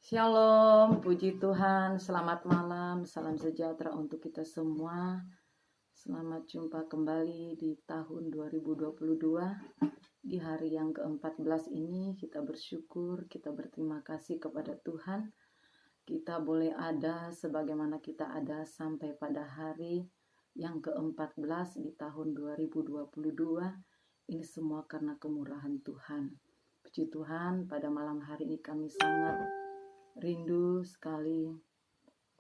Shalom, puji Tuhan, selamat malam, salam sejahtera untuk kita semua. Selamat jumpa kembali di tahun 2022. Di hari yang ke-14 ini kita bersyukur, kita berterima kasih kepada Tuhan. Kita boleh ada sebagaimana kita ada sampai pada hari yang ke-14 di tahun 2022. Ini semua karena kemurahan Tuhan. Puji Tuhan, pada malam hari ini kami sangat rindu sekali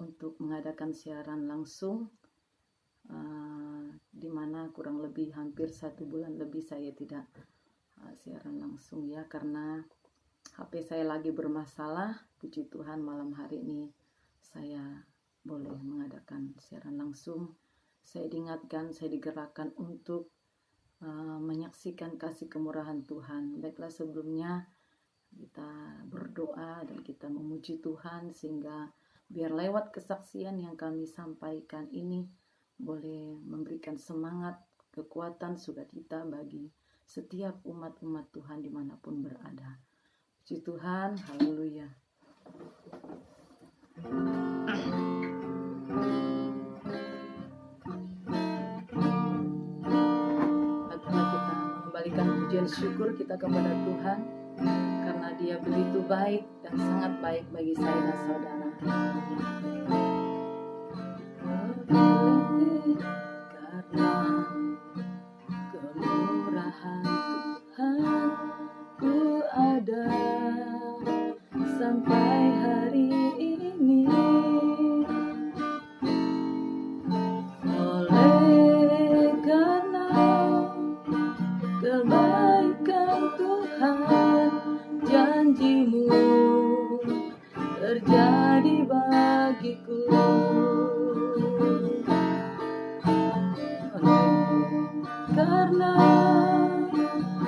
untuk mengadakan siaran langsung, di mana kurang lebih hampir 1 bulan lebih saya tidak siaran langsung ya, karena HP saya lagi bermasalah. Puji Tuhan, malam hari ini saya boleh mengadakan siaran langsung. Saya diingatkan, saya digerakkan untuk menyaksikan kasih kemurahan Tuhan. Baiklah, sebelumnya kita berdoa dan kita memuji Tuhan, sehingga biar lewat kesaksian yang kami sampaikan ini boleh memberikan semangat, kekuatan, sukacita bagi setiap umat-umat Tuhan dimanapun berada. Puji Tuhan, haleluya. Marilah kita mengembalikan pujian syukur kita kepada Tuhan, karena Dia begitu baik dan sangat baik bagi saya dan saudara. Karena kemurahan Tuhan ku ada sampai hari ini. Oleh karena kebaikan Tuhan, janji-Mu terjadi bagiku. Karena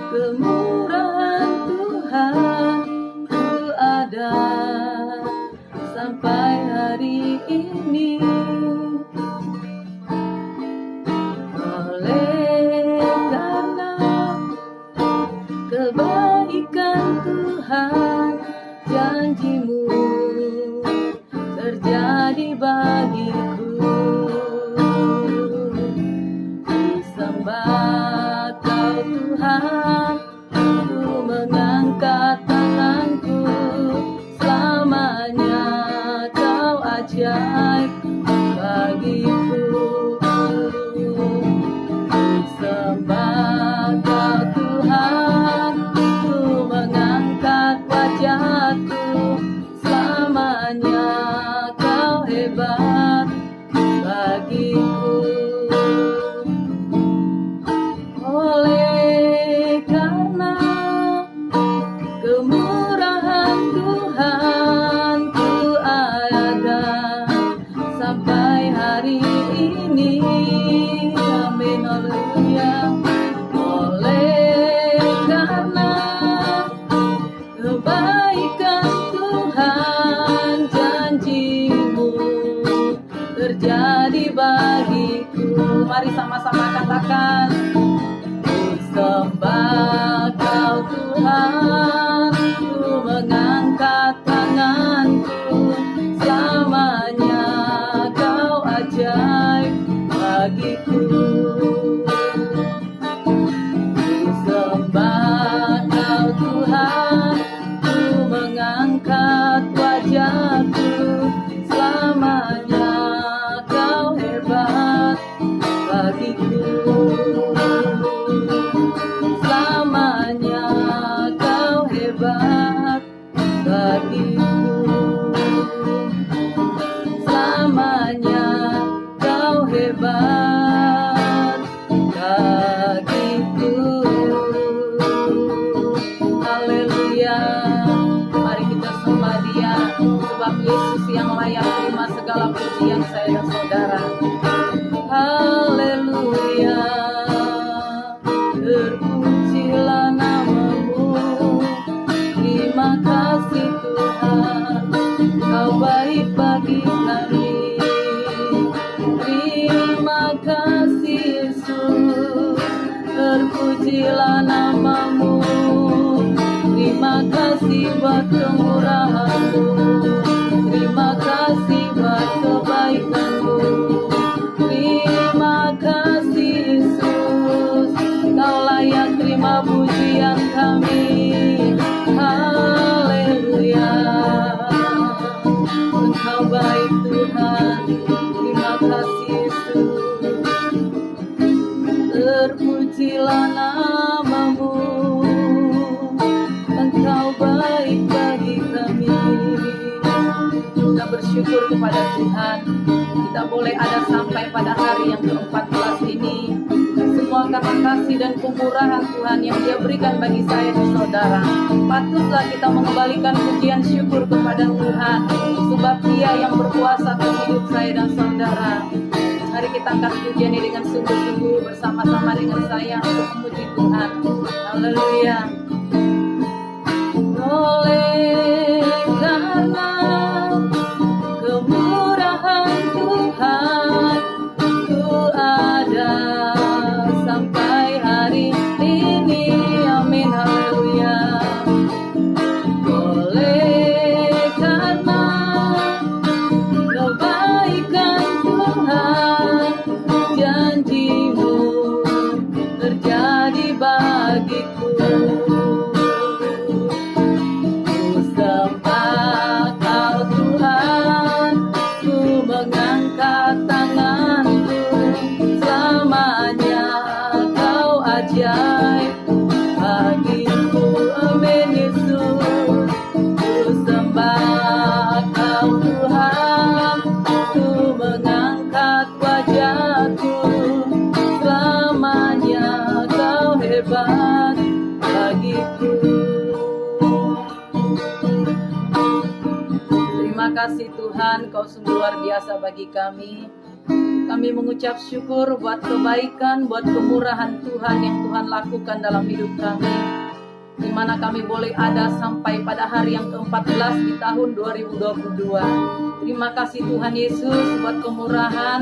kemurahan Tuhan ku ada sampai hari ini. Oleh karena kebaikan Tuhan, janji-Mu terjadi bagiku. Disembah Kau Tuhan, ku mengangkat tanganku. Selamanya Kau ajaib bagiku. Disembah Kau Tuhan, ku mengangkat wajahku. Selamanya Kau hebat bagiku. Oleh karena kemurahan Tuhan ku ada sampai hari ini. Amin, haleluya. Oleh karena kebaikan Tuhan, janji-Mu terjadi bagiku. Mari sama-sama katakan. Sembah Kau Tuhan, ku mengangkat tanganku. Selamanya Kau ajaib bagiku. Sembah Kau Tuhan, ku mengangkat wajahku. Selamanya Kau hebat bagiku. Selamanya Kau hebat bagiku. Selamanya Kau hebat bagiku. Haleluya. Mari kita sembah Dia, sebab Yesus yang layak terima segala pujian saya dan saudara. Haleluya. Terpujilah nama-Mu. Terima kasih Tuhan, Kau baik bagi kami. Terima kasih Yesus. Terpujilah nama-Mu. Terima kasih buat kemurahan-Mu. syukur kepada Tuhan. Kita boleh ada sampai pada hari yang ke-14 ini. Semua karena kasih dan kemurahan Tuhan yang Dia berikan bagi saya dan saudara. Patutlah kita mengembalikan pujian syukur kepada Tuhan, sebab Dia yang berkuasa atas hidup saya dan saudara. Mari kita angkat pujian ini dengan sungguh-sungguh bersama-sama dengan saya untuk memuji Tuhan. Haleluya. Oleh karena kemurahan Tuhan, ku ada sampai hari ini. Amin, haleluya. Oleh karena kebaikan Tuhan, janji-Mu terjadi bagiku. Terima kasih Tuhan, Kau sungguh luar biasa bagi kami. Kami mengucap syukur buat kebaikan, buat kemurahan Tuhan yang Tuhan lakukan dalam hidup kami, di mana kami boleh ada sampai pada hari yang ke-14 di tahun 2022. Terima kasih Tuhan Yesus buat kemurahan,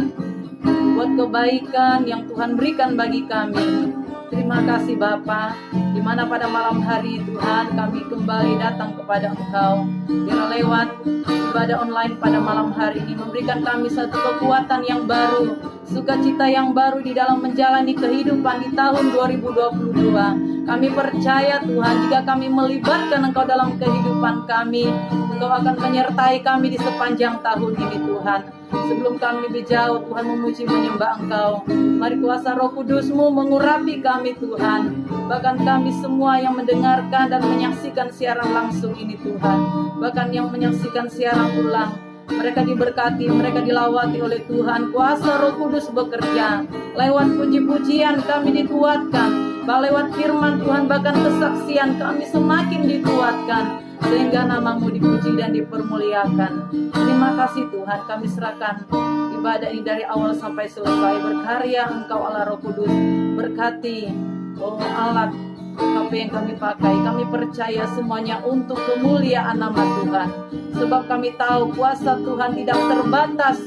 buat kebaikan yang Tuhan berikan bagi kami. Terima kasih Bapa, di mana pada malam hari Tuhan kami kembali datang kepada Engkau. Biar lewat ibadah online pada malam hari ini memberikan kami satu kekuatan yang baru, sukacita yang baru di dalam menjalani kehidupan di tahun 2022. Kami percaya Tuhan, jika kami melibatkan Engkau dalam kehidupan kami, Engkau akan menyertai kami di sepanjang tahun ini Tuhan. Sebelum kami lebih jauh, Tuhan memuji menyembah Engkau. Mari kuasa Roh Kudus-Mu mengurapi kami Tuhan. Bahkan kami semua yang mendengarkan dan menyaksikan siaran langsung ini Tuhan. Bahkan yang menyaksikan siaran ulang, mereka diberkati, mereka dilawati oleh Tuhan. Kuasa Roh Kudus bekerja. Lewat puji-pujian kami dikuatkan. Lewat firman Tuhan, bahkan kesaksian kami semakin dikuatkan, sehingga nama-Mu dipuji dan dipermuliakan. Terima kasih Tuhan, kami serahkan ibadah ini dari awal sampai selesai. Berkarya Engkau Allah Roh Kudus, berkati alat HP yang kami pakai. Kami percaya semuanya untuk kemuliaan nama Tuhan, sebab kami tahu kuasa Tuhan tidak terbatas.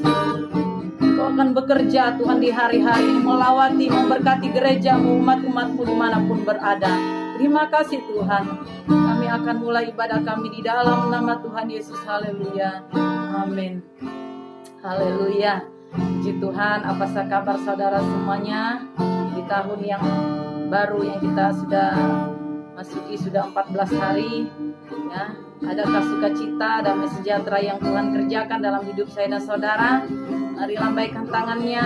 Kau akan bekerja Tuhan di hari-hari ini, melawati, memberkati gereja-Mu, umat-umat-Mu dimanapun berada. Terima kasih Tuhan. Kami akan mulai ibadah kami di dalam nama Tuhan Yesus. Haleluya. Amin. Haleluya. Puji Tuhan. Apa kabar saudara semuanya di tahun yang baru yang kita sudah masuki, sudah 14 hari ya. Adakah sukacita dan sejahtera yang Tuhan kerjakan dalam hidup saya dan saudara? Mari lambaikan tangannya.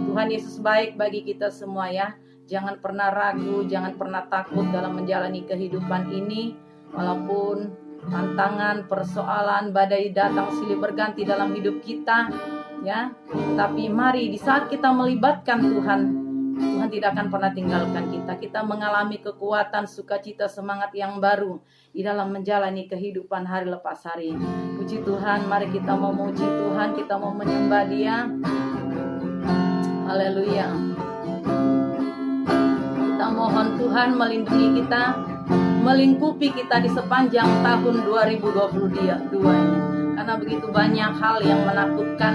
Tuhan Yesus baik bagi kita semua ya. Jangan pernah ragu, jangan pernah takut dalam menjalani kehidupan ini. Walaupun tantangan, persoalan, badai datang silih berganti dalam hidup kita ya. Tapi mari di saat kita melibatkan Tuhan, Tuhan tidak akan pernah tinggalkan kita. Kita mengalami kekuatan, sukacita, semangat yang baru di dalam menjalani kehidupan hari lepas hari. Puji Tuhan, mari kita memuji Tuhan, kita mau menyembah Dia. Haleluya. Kita mohon Tuhan melindungi kita, melingkupi kita di sepanjang tahun 2022 ini. Karena begitu banyak hal yang menakutkan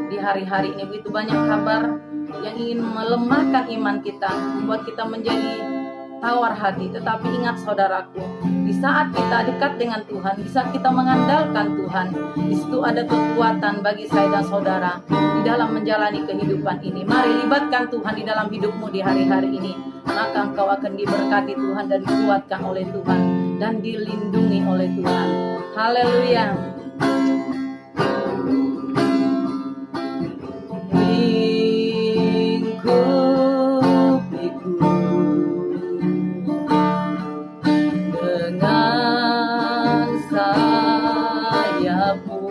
di hari-hari ini, begitu banyak kabar yang ingin melemahkan iman kita, membuat kita menjadi tawar hati. Tetapi ingat saudaraku, di saat kita dekat dengan Tuhan, di saat kita mengandalkan Tuhan, di situ ada kekuatan bagi saya dan saudara di dalam menjalani kehidupan ini. Mari libatkan Tuhan di dalam hidupmu di hari-hari ini, maka engkau akan diberkati Tuhan dan dikuatkan oleh Tuhan dan dilindungi oleh Tuhan. Haleluya. Dengan sayap-Mu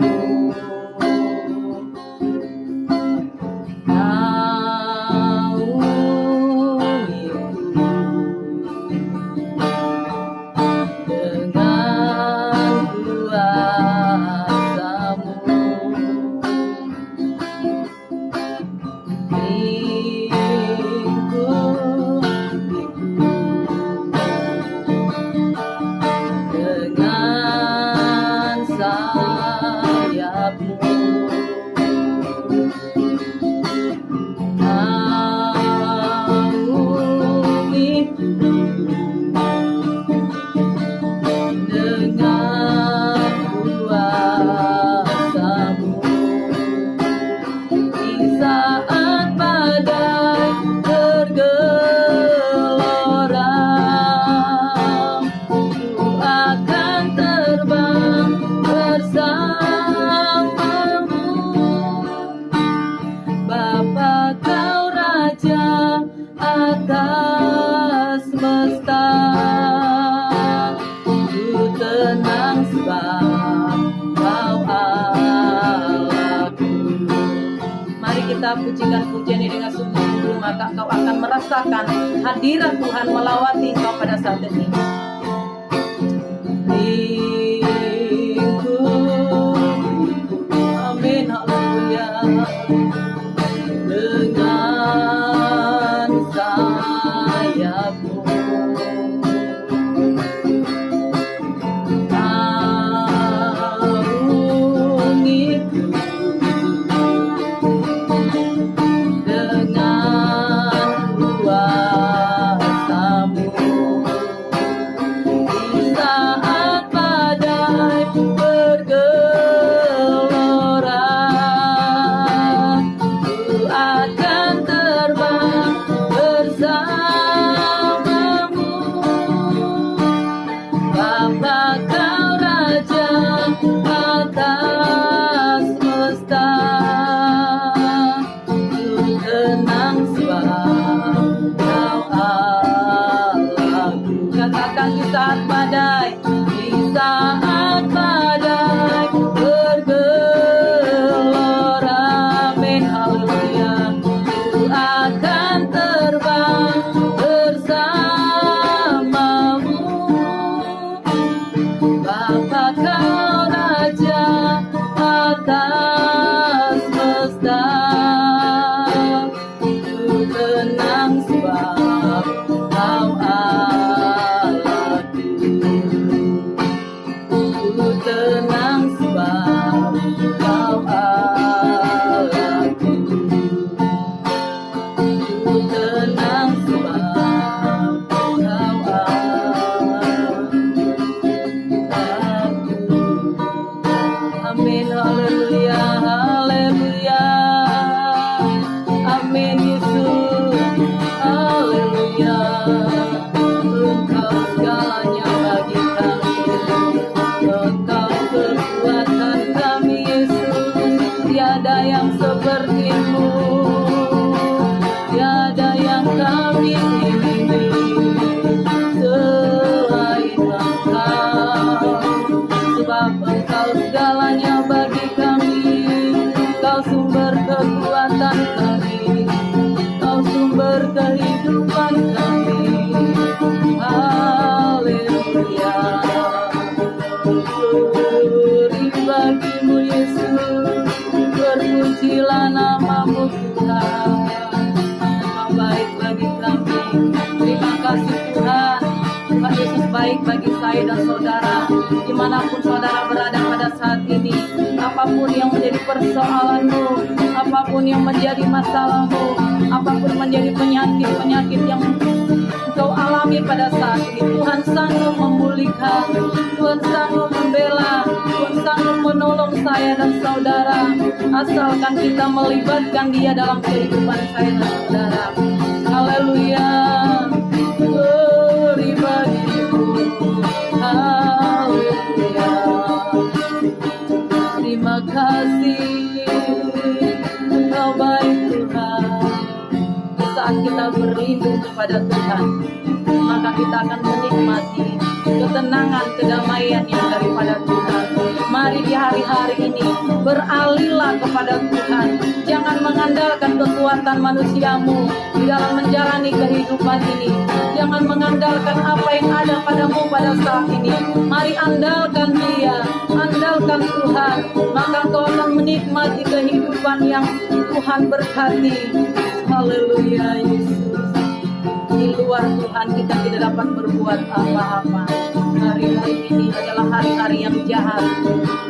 kita pujikan pujian ini dengan sungguh-sungguh, maka engkau akan merasakan hadirat Tuhan melawati engkau pada saat ini. Amin, haleluya. Dengan sayapmu naungiku, dengan kuasamu di saat badai bergelora, ku akan terbang bersamamu. Bapa kau Raja atas semesta, ku tenang sebab kau Allahku. Katakan di saat badai, di saat badai bergelora, amin, haleluya, ku akan terbang bersamamu. Bapa kau Raja atas semesta, ku tenang sebab kau Allahku. Ku tenang sebab kau Allahku. Ku tenang sebab kau Allahku. Amin, haleluya, haleluya. Amin, Yesus, haleluya. Engkau segalanya bagi kami, Engkau kekuatan kami, Yesus. Tiada yang seperti-Mu, tiada yang kami miliki selain Engkau. Sebab Engkau segalanya bagi kami, Engkau sumber kekuatan kami, Engkau sumber kehidupan kami. Haleluya. Beri bagi-Mu Yesus, berpujilah nama-Mu Tuhan. Engkau baik bagi kami. Terima kasih Tuhan. Tuhan Yesus baik bagi saya dan saudara, dimanapun saudara berada pada saat ini. Apapun yang menjadi persoalanmu, apapun yang menjadi masalahmu, apapun menjadi penyakit-penyakit yang engkau alami pada saat ini, Tuhan sanggup memulihkan, Tuhan sanggup membela, Tuhan sanggup menolong saya dan saudara, asalkan kita melibatkan Dia dalam kehidupan saya dan saudara. Haleluya. Beri bagi-Mu, haleluya. Terima kasih, Engkau baik Tuhan. Saat kita berlindung kepada Tuhan, maka kita akan menikmati ketenangan, kedamaian yang daripada Tuhan. Mari di hari-hari ini beralihlah kepada Tuhan. Jangan mengandalkan kekuatan manusiamu di dalam menjalani kehidupan ini. Jangan mengandalkan apa yang ada padamu pada saat ini. Mari andalkan Dia, andalkan Tuhan, maka kau akan menikmati kehidupan yang Tuhan berkati. Haleluya, Yesus. Di luar Tuhan kita tidak dapat berbuat apa-apa. Hari-hari ini adalah hari-hari yang jahat.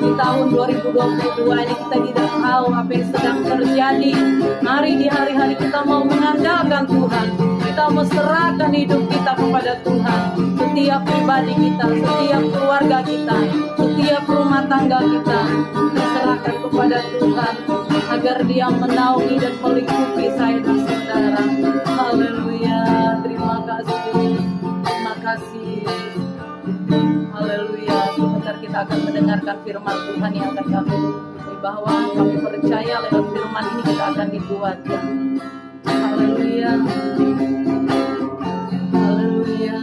Di tahun 2022 ini kita tidak tahu apa yang sedang terjadi. Mari di hari-hari kita mau mengandalkan Tuhan. Kita mau serahkan hidup kita kepada Tuhan. Setiap pribadi kita, setiap keluarga kita, setiap rumah tangga kita, kita serahkan kepada Tuhan agar Dia menaungi dan melingkupi saya dan saudara. Haleluya. Terima kasih. Terima kasih. Haleluya. Sebentar kita akan mendengarkan firman Tuhan yang akan kami ikuti, bahwa kami percaya lewat firman ini kita akan dikuatkan. Haleluya. Haleluya.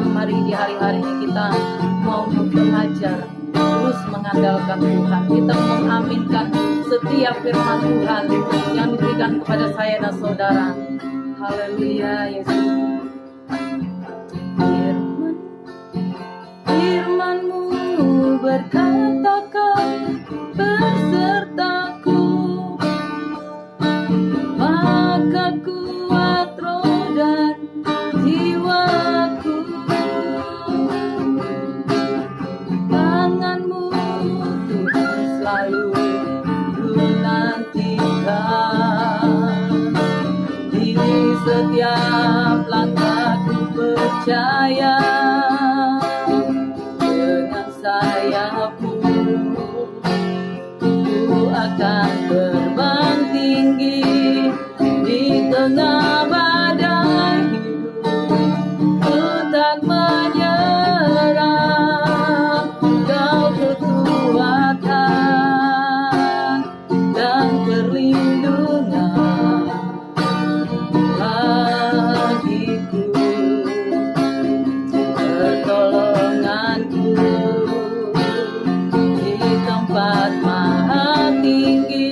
Mari di hari-hari ini kita mau belajar terus mengandalkan Tuhan. Kita mengaminkan setiap firman Tuhan yang diberikan kepada saya dan saudara. Haleluya, Yesus. Firman-Mu berkata, Kau besertaku, maka kuat roh dan jiwaku. Tangan-Mu Tuhan selalu ku nantikan, di setiap langkahku percaya. Dengan sayap-Mu ku akan terbang tinggi di tengah badai hidup. Ku tak menyerah, Kau kekuatan dan perlindungan bagiku, pertolonganku di tempat maha tinggi.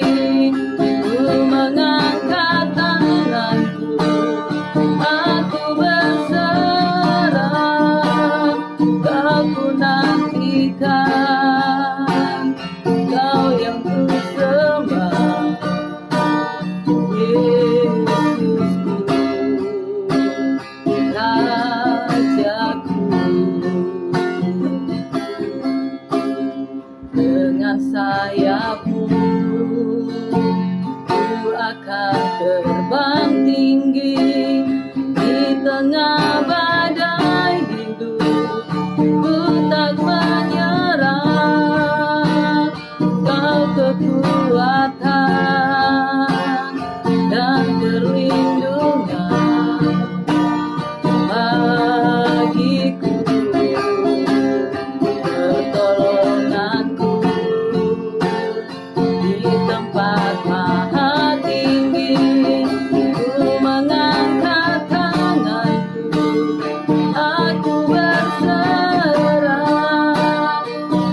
Ku mengangkat tanganku, aku berserah, Kau ku nantikan, Kau yang ku sembah, Yesusku, Rajaku. Dengan sayap-Mu ku akan terbang tinggi di tengah badai hidup. Ku tak menyerah, Kau kekuatan dan perlindungan bagiku, pertolonganku di tempat maha tinggi. Ku mengangkat tanganku, aku berserah,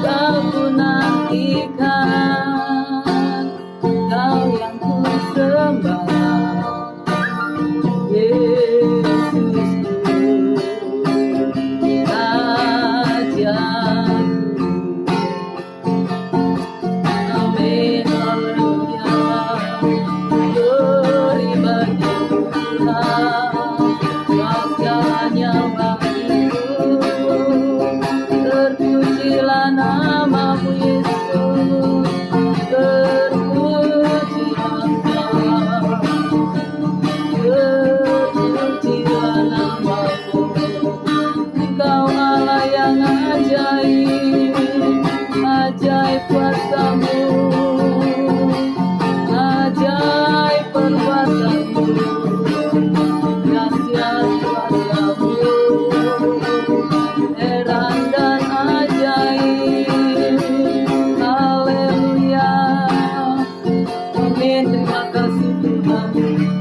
Kau ku nantikan, Kau yang ku sembah, Yesusku, Rajaku. Amin, haleluya. Glory bagi Tuhan, Kau segalanya bagiku. Terpujilah nama-Mu Yesus, terpujilah Kau, terpujilah nama-Mu. Engkau Allah yang ajaib, ajaib kuasa-Mu, ajaib perbuatan-Mu, dahsyat kuasa-Mu, heran dan ajaib. Haleluya. Amin. Terima kasih Tuhan,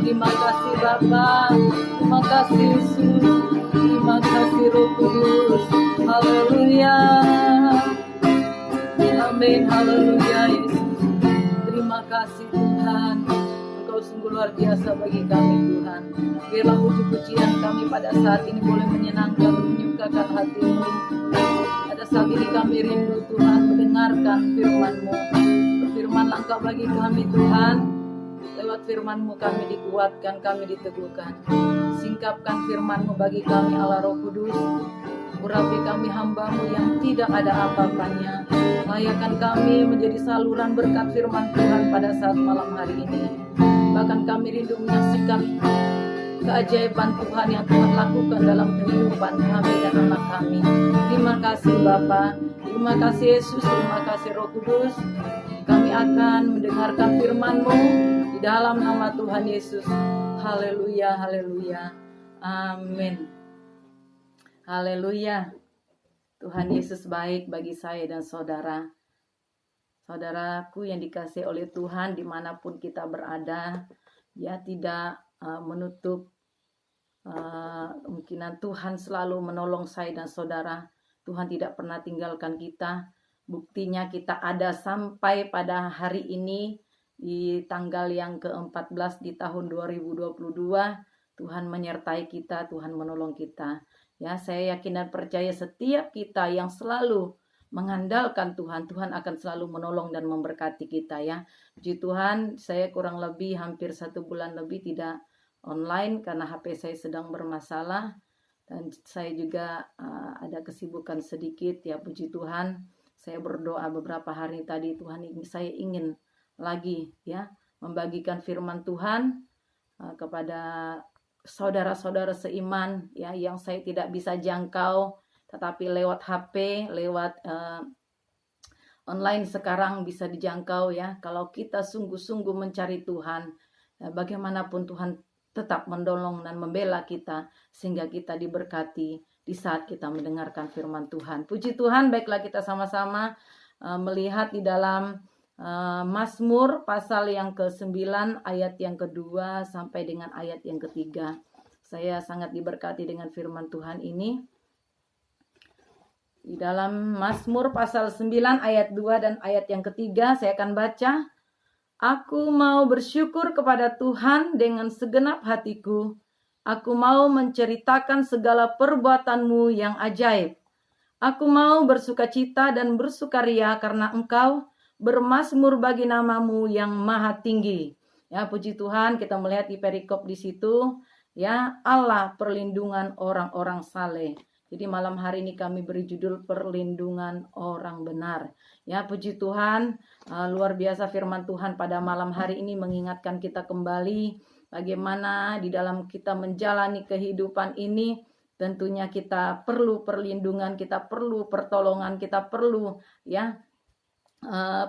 terima kasih Bapa, terima kasih Yesus, terima kasih Roh Kudus. Haleluya. Amin, haleluya Yesus. Terima kasih Tuhan, Engkau sungguh luar biasa bagi kami Tuhan. Biarlah puji-pujian kami pada saat ini boleh menyenangkan, menyukakan hati-Mu. Pada saat ini kami rindu Tuhan mendengarkan firman-Mu. Berfirmanlah Engkau bagi kami Tuhan. Lewat firman-Mu kami dikuatkan, kami diteguhkan. Singkapkan firman-Mu bagi kami Allah Roh Kudus. Urapi kami hamba-Mu yang tidak ada apa-apanya. Layakkan kami menjadi saluran berkat firman Tuhan pada saat malam hari ini. Bahkan kami rindu menyaksikan keajaiban Tuhan yang Tuhan lakukan dalam kehidupan kami dan anak kami. Terima kasih Bapa, terima kasih Yesus, terima kasih Roh Kudus. Kami akan mendengarkan firman-Mu di dalam nama Tuhan Yesus. Haleluya, haleluya. Amin. Haleluya. Tuhan Yesus baik bagi saya dan saudara. Saudaraku yang dikasihi oleh Tuhan, dimanapun kita berada, Dia tidak menutup kemungkinan Tuhan selalu menolong saya dan saudara. Tuhan tidak pernah tinggalkan kita. Buktinya kita ada sampai pada hari ini di tanggal yang ke-14 di tahun 2022. Tuhan menyertai kita, Tuhan menolong kita. Ya, saya yakin dan percaya setiap kita yang selalu mengandalkan Tuhan, Tuhan akan selalu menolong dan memberkati kita ya. Puji Tuhan, saya kurang lebih hampir 1 bulan lebih tidak online karena HP saya sedang bermasalah. Dan saya juga ada kesibukan sedikit ya, puji Tuhan. Saya berdoa beberapa hari tadi, saya ingin lagi ya membagikan firman Tuhan kepada saudara-saudara seiman ya yang saya tidak bisa jangkau, tetapi lewat HP, lewat online sekarang bisa dijangkau ya. Kalau kita sungguh-sungguh mencari Tuhan, bagaimanapun Tuhan tetap menolong dan membela kita sehingga kita diberkati di saat kita mendengarkan firman Tuhan. Puji Tuhan, baiklah kita sama-sama melihat di dalam Mazmur pasal yang ke-9 ayat yang kedua sampai dengan ayat yang ketiga. Saya sangat diberkati dengan firman Tuhan ini. Di dalam Mazmur pasal 9 ayat 2 dan ayat yang ketiga saya akan baca. Aku mau bersyukur kepada Tuhan dengan segenap hatiku. Aku mau menceritakan segala perbuatan-Mu yang ajaib. Aku mau bersukacita dan bersukaria karena Engkau bermazmur bagi nama-Mu yang maha tinggi. Ya, puji Tuhan, kita melihat di perikop di situ, ya, Allah perlindungan orang-orang saleh. Jadi malam hari ini kami beri judul perlindungan orang benar. Ya, puji Tuhan, luar biasa firman Tuhan pada malam hari ini mengingatkan kita kembali bagaimana di dalam kita menjalani kehidupan ini, tentunya kita perlu perlindungan, kita perlu pertolongan, kita perlu ya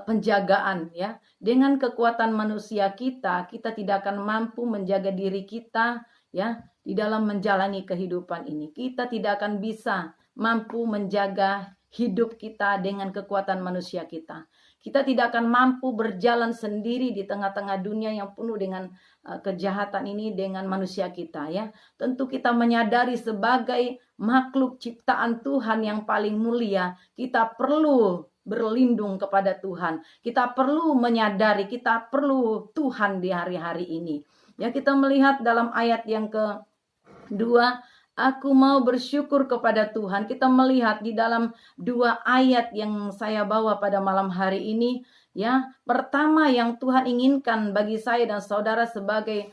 penjagaan ya. Dengan kekuatan manusia kita tidak akan mampu menjaga diri kita ya di dalam menjalani kehidupan ini. Kita tidak akan bisa mampu menjaga hidup kita dengan kekuatan manusia kita. Kita tidak akan mampu berjalan sendiri di tengah-tengah dunia yang penuh dengan kejahatan ini dengan manusia kita ya. Tentu kita menyadari sebagai makhluk ciptaan Tuhan yang paling mulia, kita perlu berlindung kepada Tuhan. Kita perlu menyadari kita perlu Tuhan di hari-hari ini. Ya, kita melihat dalam ayat yang kedua, aku mau bersyukur kepada Tuhan. Kita melihat di dalam 2 ayat yang saya bawa pada malam hari ini, ya. Pertama yang Tuhan inginkan bagi saya dan saudara sebagai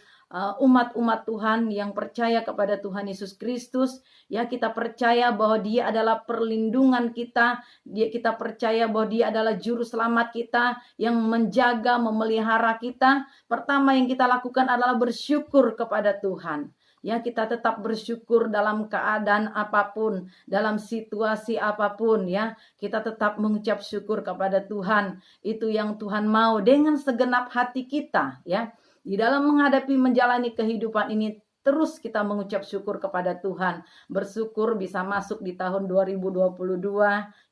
umat-umat Tuhan yang percaya kepada Tuhan Yesus Kristus, ya, kita percaya bahwa Dia adalah perlindungan kita, kita percaya bahwa Dia adalah juru selamat kita yang menjaga, memelihara kita. Pertama yang kita lakukan adalah bersyukur kepada Tuhan. Ya, kita tetap bersyukur dalam keadaan apapun, dalam situasi apapun ya. Kita tetap mengucap syukur kepada Tuhan. Itu yang Tuhan mau dengan segenap hati kita ya. Di dalam menghadapi menjalani kehidupan ini terus kita mengucap syukur kepada Tuhan. Bersyukur bisa masuk di tahun 2022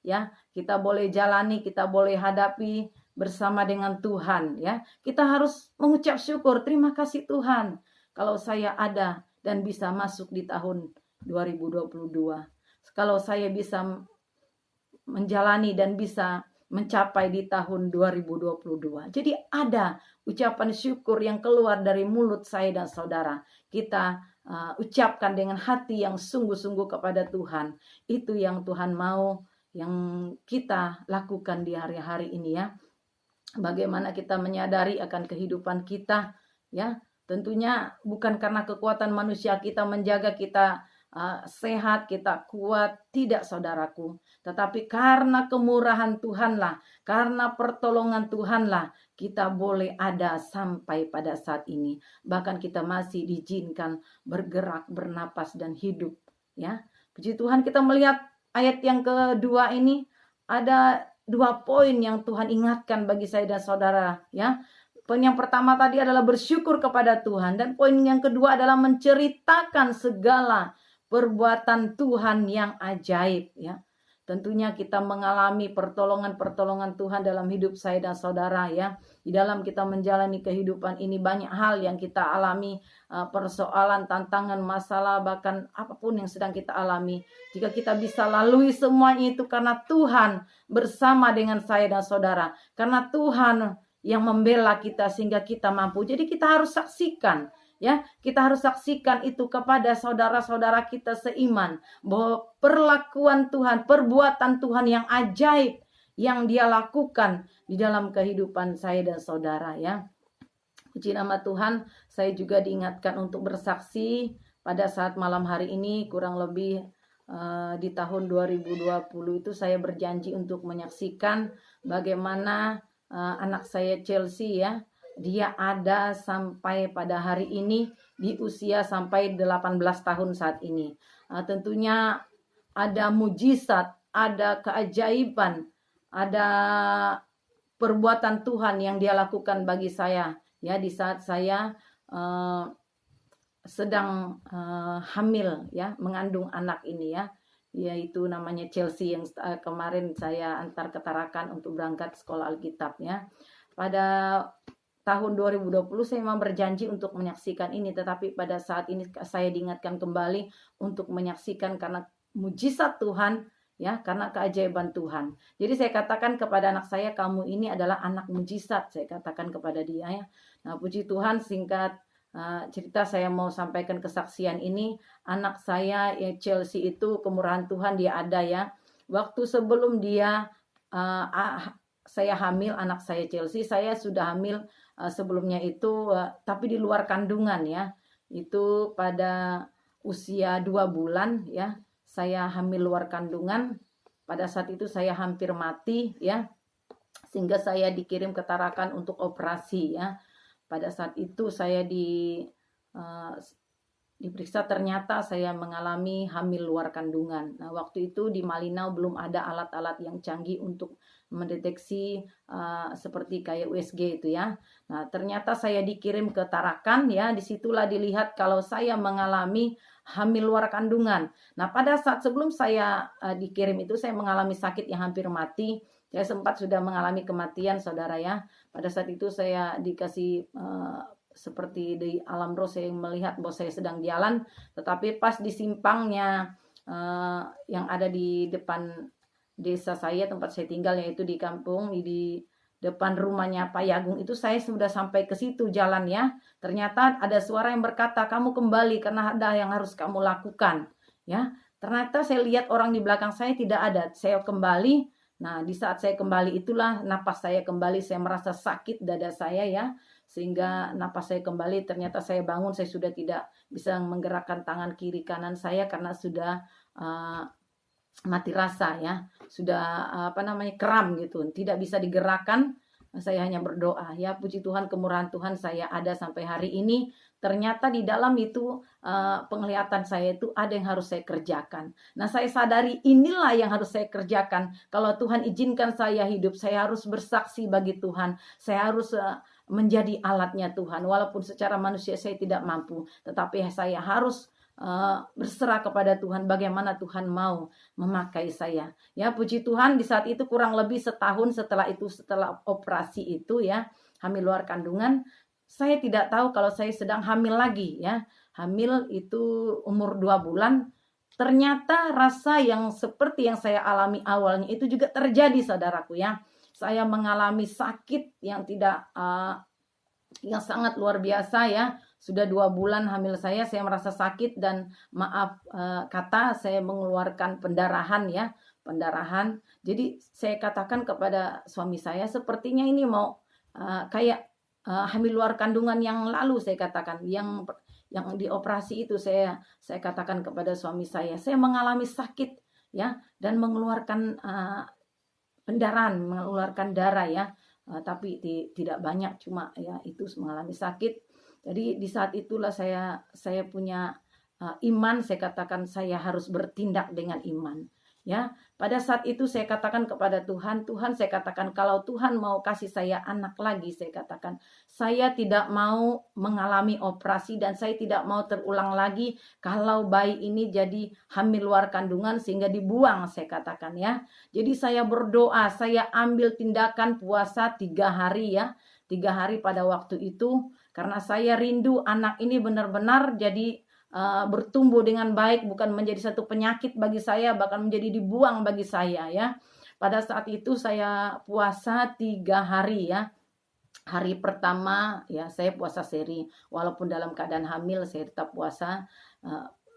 ya. Kita boleh jalani, kita boleh hadapi bersama dengan Tuhan ya. Kita harus mengucap syukur, terima kasih Tuhan kalau saya ada dan bisa masuk di tahun 2022. Kalau saya bisa menjalani dan bisa mencapai di tahun 2022. Jadi ada ucapan syukur yang keluar dari mulut saya dan saudara. Kita ucapkan dengan hati yang sungguh-sungguh kepada Tuhan. Itu yang Tuhan mau, yang kita lakukan di hari-hari ini ya. Bagaimana kita menyadari akan kehidupan kita ya. Tentunya bukan karena kekuatan manusia kita menjaga kita sehat, kita kuat, tidak saudaraku. Tetapi karena kemurahan Tuhanlah, karena pertolongan Tuhanlah, kita boleh ada sampai pada saat ini. Bahkan kita masih diizinkan bergerak, bernapas dan hidup. Ya, puji Tuhan, kita melihat ayat yang kedua ini ada 2 poin yang Tuhan ingatkan bagi saya dan saudara. Ya, poin yang pertama tadi adalah bersyukur kepada Tuhan, dan poin yang kedua adalah menceritakan segala perbuatan Tuhan yang ajaib ya. tentunya kita mengalami pertolongan-pertolongan Tuhan dalam hidup saya dan saudara ya. Di dalam kita menjalani kehidupan ini banyak hal yang kita alami, persoalan, tantangan, masalah, bahkan apapun yang sedang kita alami. Jika kita bisa lalui semuanya itu karena Tuhan bersama dengan saya dan saudara. Karena Tuhan yang membela kita sehingga kita mampu. Jadi kita harus saksikan. Ya, kita harus saksikan itu kepada saudara-saudara kita seiman bahwa perlakuan Tuhan, perbuatan Tuhan yang ajaib yang Dia lakukan di dalam kehidupan saya dan saudara ya. Puji nama Tuhan, saya juga diingatkan untuk bersaksi pada saat malam hari ini kurang lebih di tahun 2020 itu saya berjanji untuk menyaksikan bagaimana anak saya Chelsea ya. Dia ada sampai pada hari ini di usia sampai 18 tahun saat ini. Tentunya ada mujizat, ada keajaiban, ada perbuatan Tuhan yang Dia lakukan bagi saya. Ya, di saat saya sedang hamil ya, mengandung anak ini ya. Yaitu namanya Chelsea yang kemarin saya antar ke Tarakan untuk berangkat sekolah Alkitab ya. Pada tahun 2020 saya memang berjanji untuk menyaksikan ini, tetapi pada saat ini saya diingatkan kembali untuk menyaksikan karena mujizat Tuhan ya, karena keajaiban Tuhan. Jadi saya katakan kepada anak saya, kamu ini adalah anak mujizat, saya katakan kepada dia ya. Nah, puji Tuhan, singkat cerita saya mau sampaikan kesaksian ini. Anak saya ya Chelsea itu kemurahan Tuhan dia ada ya. Waktu sebelum dia saya hamil anak saya Chelsea, saya sudah hamil sebelumnya itu tapi di luar kandungan ya. Itu pada usia 2 bulan ya. Saya hamil luar kandungan. Pada saat itu saya hampir mati ya. Sehingga saya dikirim ke Tarakan untuk operasi ya. Pada saat itu saya diperiksa, ternyata saya mengalami hamil luar kandungan. Nah, waktu itu di Malinau belum ada alat-alat yang canggih untuk mendeteksi seperti kayak USG itu ya. Nah, ternyata saya dikirim ke Tarakan ya. Disitulah dilihat kalau saya mengalami hamil luar kandungan. Nah, pada saat sebelum saya dikirim itu saya mengalami sakit yang hampir mati. Saya sempat sudah mengalami kematian saudara ya. Pada saat itu saya dikasih seperti di alam roh, saya melihat bahwa saya sedang jalan. Tetapi pas di simpangnya yang ada di depan desa saya, tempat saya tinggal, yaitu di kampung, di depan rumahnya Pak Yagung itu, saya sudah sampai ke situ jalan ya. Ternyata ada suara yang berkata, kamu kembali karena ada yang harus kamu lakukan ya. Ternyata saya lihat orang di belakang saya tidak ada. Saya kembali. Nah, di saat saya kembali itulah napas saya kembali, saya merasa sakit dada saya ya. Sehingga napas saya kembali, ternyata saya bangun, saya sudah tidak bisa menggerakkan tangan kiri kanan saya karena sudah mati rasa ya. Sudah kram gitu, tidak bisa digerakkan. Saya hanya berdoa ya, puji Tuhan, kemurahan Tuhan saya ada sampai hari ini. Ternyata di dalam itu penglihatan saya itu ada yang harus saya kerjakan. Nah, saya sadari inilah yang harus saya kerjakan. Kalau Tuhan izinkan saya hidup, saya harus bersaksi bagi Tuhan. Saya harus menjadi alatnya Tuhan. Walaupun secara manusia saya tidak mampu, tetapi saya harus berserah kepada Tuhan bagaimana Tuhan mau memakai saya. Ya, puji Tuhan, di saat itu kurang lebih setahun setelah itu, setelah operasi itu ya, hamil luar kandungan, saya tidak tahu kalau saya sedang hamil lagi ya. Hamil itu umur 2 bulan. Ternyata rasa yang seperti yang saya alami awalnya itu juga terjadi saudaraku ya. Saya mengalami sakit yang tidak yang sangat luar biasa ya. Sudah 2 bulan hamil saya merasa sakit dan maaf kata saya mengeluarkan pendarahan ya, pendarahan. Jadi saya katakan kepada suami saya, sepertinya ini mau kayak hamil luar kandungan yang lalu, saya katakan, yang dioperasi itu. Saya katakan kepada suami saya mengalami sakit ya dan mengeluarkan pendarahan, mengeluarkan darah ya. Tapi tidak banyak, cuma ya itu mengalami sakit. Jadi di saat itulah saya punya iman. Saya katakan saya harus bertindak dengan iman ya. Pada saat itu saya katakan kepada Tuhan, Tuhan saya katakan kalau Tuhan mau kasih saya anak lagi, saya katakan saya tidak mau mengalami operasi dan saya tidak mau terulang lagi kalau bayi ini jadi hamil luar kandungan sehingga dibuang, saya katakan ya. Jadi saya berdoa, saya ambil tindakan puasa 3 hari ya. 3 hari pada waktu itu karena saya rindu anak ini benar-benar jadi bertumbuh dengan baik, bukan menjadi satu penyakit bagi saya, bahkan menjadi dibuang bagi saya ya. Pada saat itu saya puasa 3 hari ya. Hari pertama ya saya puasa seri, walaupun dalam keadaan hamil saya tetap puasa.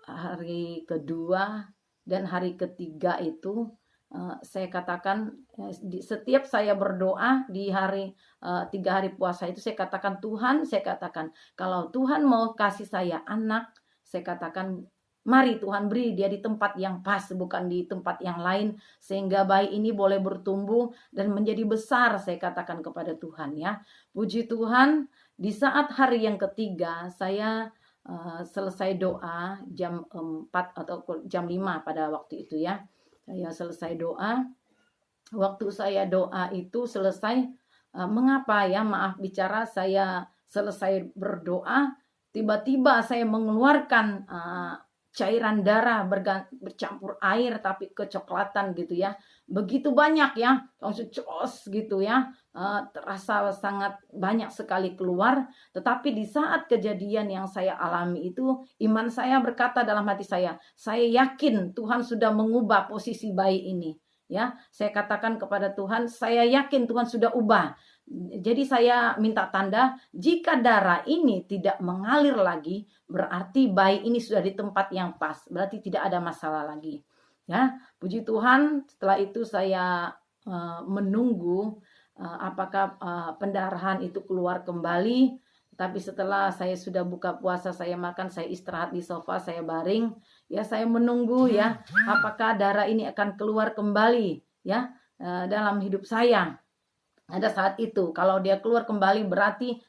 Hari kedua dan hari ketiga itu saya katakan setiap saya berdoa di hari 3 hari puasa itu saya katakan Tuhan, saya katakan kalau Tuhan mau kasih saya anak, saya katakan mari Tuhan beri dia di tempat yang pas, bukan di tempat yang lain, sehingga bayi ini boleh bertumbuh dan menjadi besar, saya katakan kepada Tuhan ya. Puji Tuhan, di saat hari yang ketiga saya selesai doa jam 4 atau jam 5 pada waktu itu ya. Saya selesai doa. Waktu saya doa itu selesai, mengapa ya, maaf bicara, saya selesai berdoa, tiba-tiba saya mengeluarkan cairan darah bercampur air tapi kecoklatan gitu ya. Begitu banyak ya, langsung cos gitu ya. Terasa sangat banyak sekali keluar. Tetapi di saat kejadian yang saya alami itu, iman saya berkata dalam hati saya yakin Tuhan sudah mengubah posisi bayi ini. Ya, saya katakan kepada Tuhan, saya yakin Tuhan sudah ubah. Jadi saya minta tanda, jika darah ini tidak mengalir lagi, berarti bayi ini sudah di tempat yang pas, berarti tidak ada masalah lagi. Ya, puji Tuhan. Setelah itu saya menunggu apakah pendarahan itu keluar kembali. Tapi setelah saya sudah buka puasa, saya makan, saya istirahat di sofa, saya baring, ya saya menunggu ya, apakah darah ini akan keluar kembali ya dalam hidup saya. Ada saat itu kalau dia keluar kembali berarti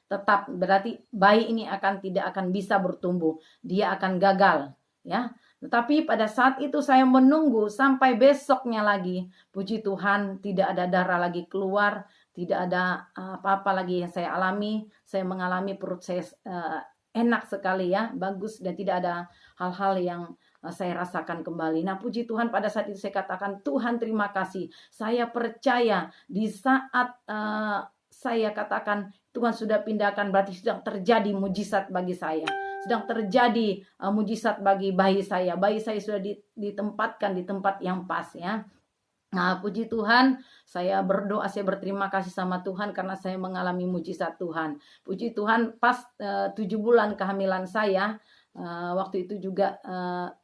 bayi ini tidak akan bisa bertumbuh, dia akan gagal ya. Tetapi pada saat itu saya menunggu sampai besoknya lagi, puji Tuhan tidak ada darah lagi keluar, tidak ada apa-apa lagi yang saya alami. Saya mengalami perut saya enak sekali ya, bagus, dan tidak ada hal-hal yang saya rasakan kembali. Nah, puji Tuhan, pada saat itu saya katakan, Tuhan terima kasih. Saya percaya di saat saya katakan Tuhan sudah pindahkan, berarti sedang terjadi mujizat bagi saya. Sedang terjadi mujizat bagi bayi saya. Bayi saya sudah ditempatkan di tempat yang pas ya. Nah, puji Tuhan, saya berdoa, saya berterima kasih sama Tuhan karena saya mengalami mujizat Tuhan. Puji Tuhan, pas 7 bulan kehamilan saya, waktu itu juga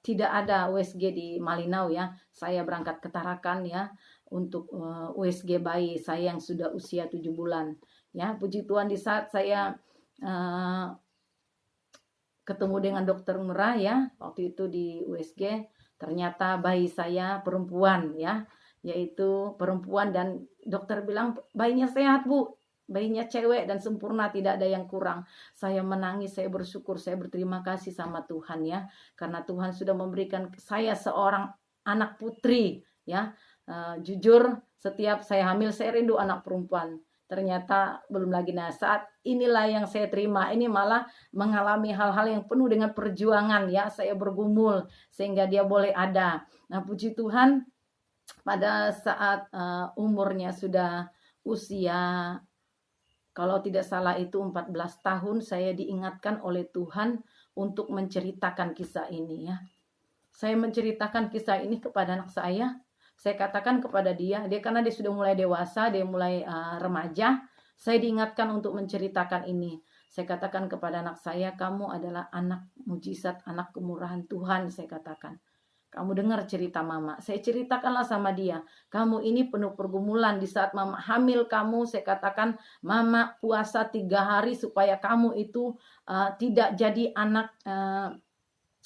tidak ada USG di Malinau ya. Saya berangkat ke Tarakan ya untuk USG bayi saya yang sudah usia 7 bulan. Ya, puji Tuhan, di saat saya ketemu dengan dokter Murah ya, waktu itu di USG, ternyata bayi saya perempuan ya, yaitu perempuan, dan dokter bilang bayinya sehat Bu, bayinya cewek dan sempurna, tidak ada yang kurang. Saya menangis, saya bersyukur, saya berterima kasih sama Tuhan ya, karena Tuhan sudah memberikan saya seorang anak putri ya. Jujur, setiap saya hamil saya rindu anak perempuan. Ternyata belum lagi. Nah, saat inilah yang saya terima, ini malah mengalami hal-hal yang penuh dengan perjuangan ya. Saya bergumul sehingga dia boleh ada. Nah, puji Tuhan, pada saat umurnya sudah usia, kalau tidak salah itu 14 tahun, saya diingatkan oleh Tuhan untuk menceritakan kisah ini ya. Saya menceritakan kisah ini kepada anak saya. Saya katakan kepada dia karena dia sudah mulai dewasa, dia mulai remaja, saya diingatkan untuk menceritakan ini. Saya katakan kepada anak saya, kamu adalah anak mujizat, anak kemurahan Tuhan, saya katakan. Kamu dengar cerita mama. Saya ceritakanlah sama dia, kamu ini penuh pergumulan. Di saat mama hamil kamu, saya katakan mama puasa 3 hari supaya kamu itu tidak jadi anak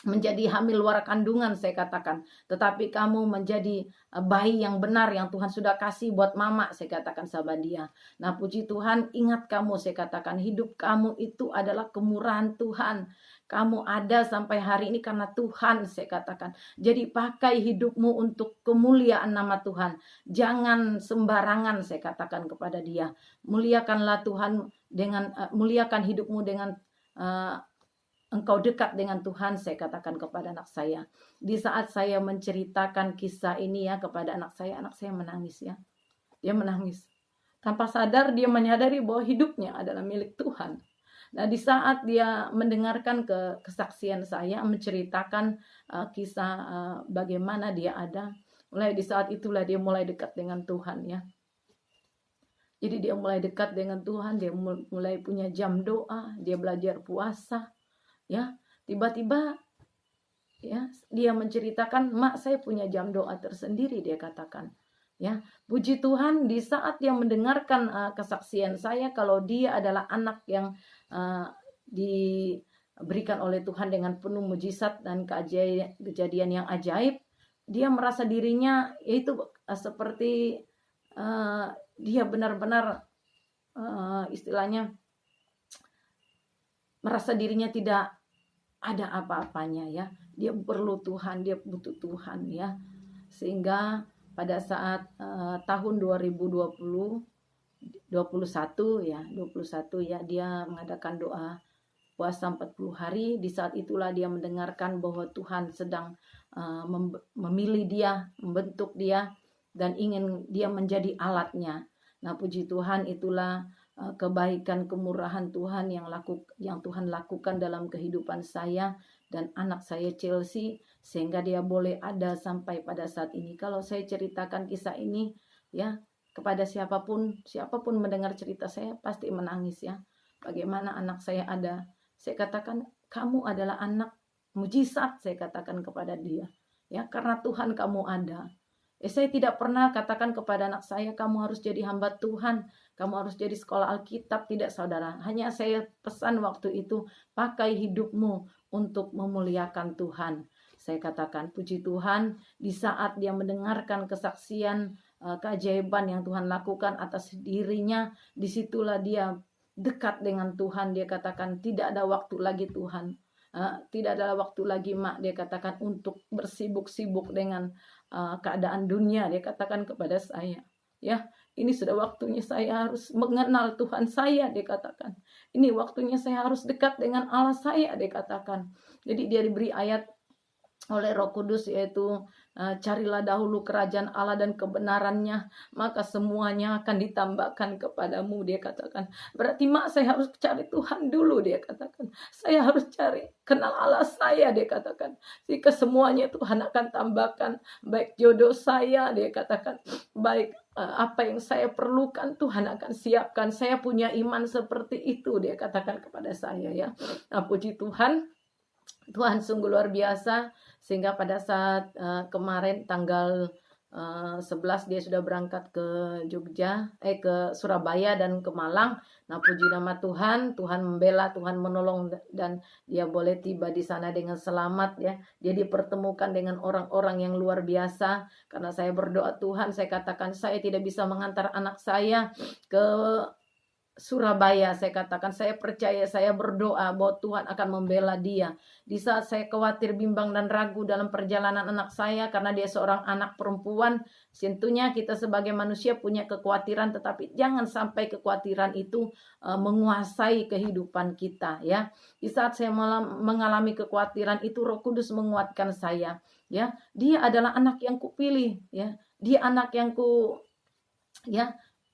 menjadi hamil luar kandungan, saya katakan. Tetapi kamu menjadi bayi yang benar yang Tuhan sudah kasih buat mama, saya katakan sama dia. Nah, puji Tuhan, ingat kamu, saya katakan, hidup kamu itu adalah kemurahan Tuhan. Kamu ada sampai hari ini karena Tuhan, saya katakan. Jadi pakai hidupmu untuk kemuliaan nama Tuhan. Jangan sembarangan, saya katakan kepada dia. Muliakanlah Tuhan dengan muliakan hidupmu dengan engkau dekat dengan Tuhan, saya katakan kepada anak saya. Di saat saya menceritakan kisah ini ya kepada anak saya menangis ya. Dia menangis. Tanpa sadar dia menyadari bahwa hidupnya adalah milik Tuhan. Nah, di saat dia mendengarkan kesaksian saya, menceritakan kisah bagaimana dia ada, mulai di saat itulah dia mulai dekat dengan Tuhan ya. Jadi dia mulai dekat dengan Tuhan, dia mulai punya jam doa, dia belajar puasa, ya. Tiba-tiba ya, dia menceritakan, "Mak, saya punya jam doa tersendiri," dia katakan. Ya, puji Tuhan, di saat dia mendengarkan kesaksian saya kalau dia adalah anak yang diberikan oleh Tuhan dengan penuh mujizat dan kejadian yang ajaib, dia merasa dirinya yaitu seperti dia benar-benar istilahnya merasa dirinya tidak ada apa-apanya ya. Dia perlu Tuhan, dia butuh Tuhan ya. Sehingga pada saat tahun 2021 ya, dia mengadakan doa puasa 40 hari. Di saat itulah dia mendengarkan bahwa Tuhan sedang memilih dia, membentuk dia, dan ingin dia menjadi alatnya. Nah, puji Tuhan, itulah kebaikan kemurahan Tuhan yang Tuhan lakukan dalam kehidupan saya dan anak saya Chelsea, sehingga dia boleh ada sampai pada saat ini. Kalau saya ceritakan kisah ini ya kepada siapapun mendengar cerita saya pasti menangis ya. Bagaimana anak saya ada. Saya katakan, kamu adalah anak mujizat, saya katakan kepada dia. Ya, karena Tuhan kamu ada. Saya tidak pernah katakan kepada anak saya, kamu harus jadi hamba Tuhan, kamu harus jadi sekolah Alkitab. Tidak, saudara. Hanya saya pesan waktu itu, pakai hidupmu untuk memuliakan Tuhan. Saya katakan, puji Tuhan, di saat dia mendengarkan kesaksian keajaiban yang Tuhan lakukan atas dirinya, disitulah dia dekat dengan Tuhan. Dia katakan, tidak ada waktu lagi Tuhan. Tidak ada waktu lagi, Mak, dia katakan, untuk bersibuk-sibuk dengan keadaan dunia. Dia katakan kepada saya, ya, ini sudah waktunya saya harus mengenal Tuhan saya, dia katakan. Ini waktunya saya harus dekat dengan Allah saya, dia katakan. Jadi dia diberi ayat oleh Roh Kudus, yaitu carilah dahulu kerajaan Allah dan kebenarannya, maka semuanya akan ditambahkan kepadamu, dia katakan. Berarti, Mak, saya harus cari Tuhan dulu, dia katakan. Saya harus kenal Allah saya, dia katakan. Jika semuanya Tuhan akan tambahkan, baik jodoh saya, dia katakan, baik apa yang saya perlukan Tuhan akan siapkan. Saya punya iman seperti itu, dia katakan kepada saya ya. Nah, puji Tuhan, Tuhan sungguh luar biasa. Sehingga pada saat kemarin tanggal 11 dia sudah berangkat ke ke Surabaya dan ke Malang. Nah, puji nama Tuhan, Tuhan membela, Tuhan menolong, dan dia boleh tiba di sana dengan selamat ya. Dia dipertemukan dengan orang-orang yang luar biasa. Karena saya berdoa, Tuhan, saya katakan saya tidak bisa mengantar anak saya ke Surabaya. Saya katakan, saya percaya, saya berdoa bahwa Tuhan akan membela dia. Di saat saya khawatir, bimbang dan ragu dalam perjalanan anak saya, karena dia seorang anak perempuan, tentunya kita sebagai manusia punya kekhawatiran, tetapi jangan sampai kekhawatiran itu menguasai kehidupan kita ya. Di saat saya mengalami kekhawatiran itu, Roh Kudus menguatkan saya ya. Dia adalah anak yang kupilih ya. Dia anak yang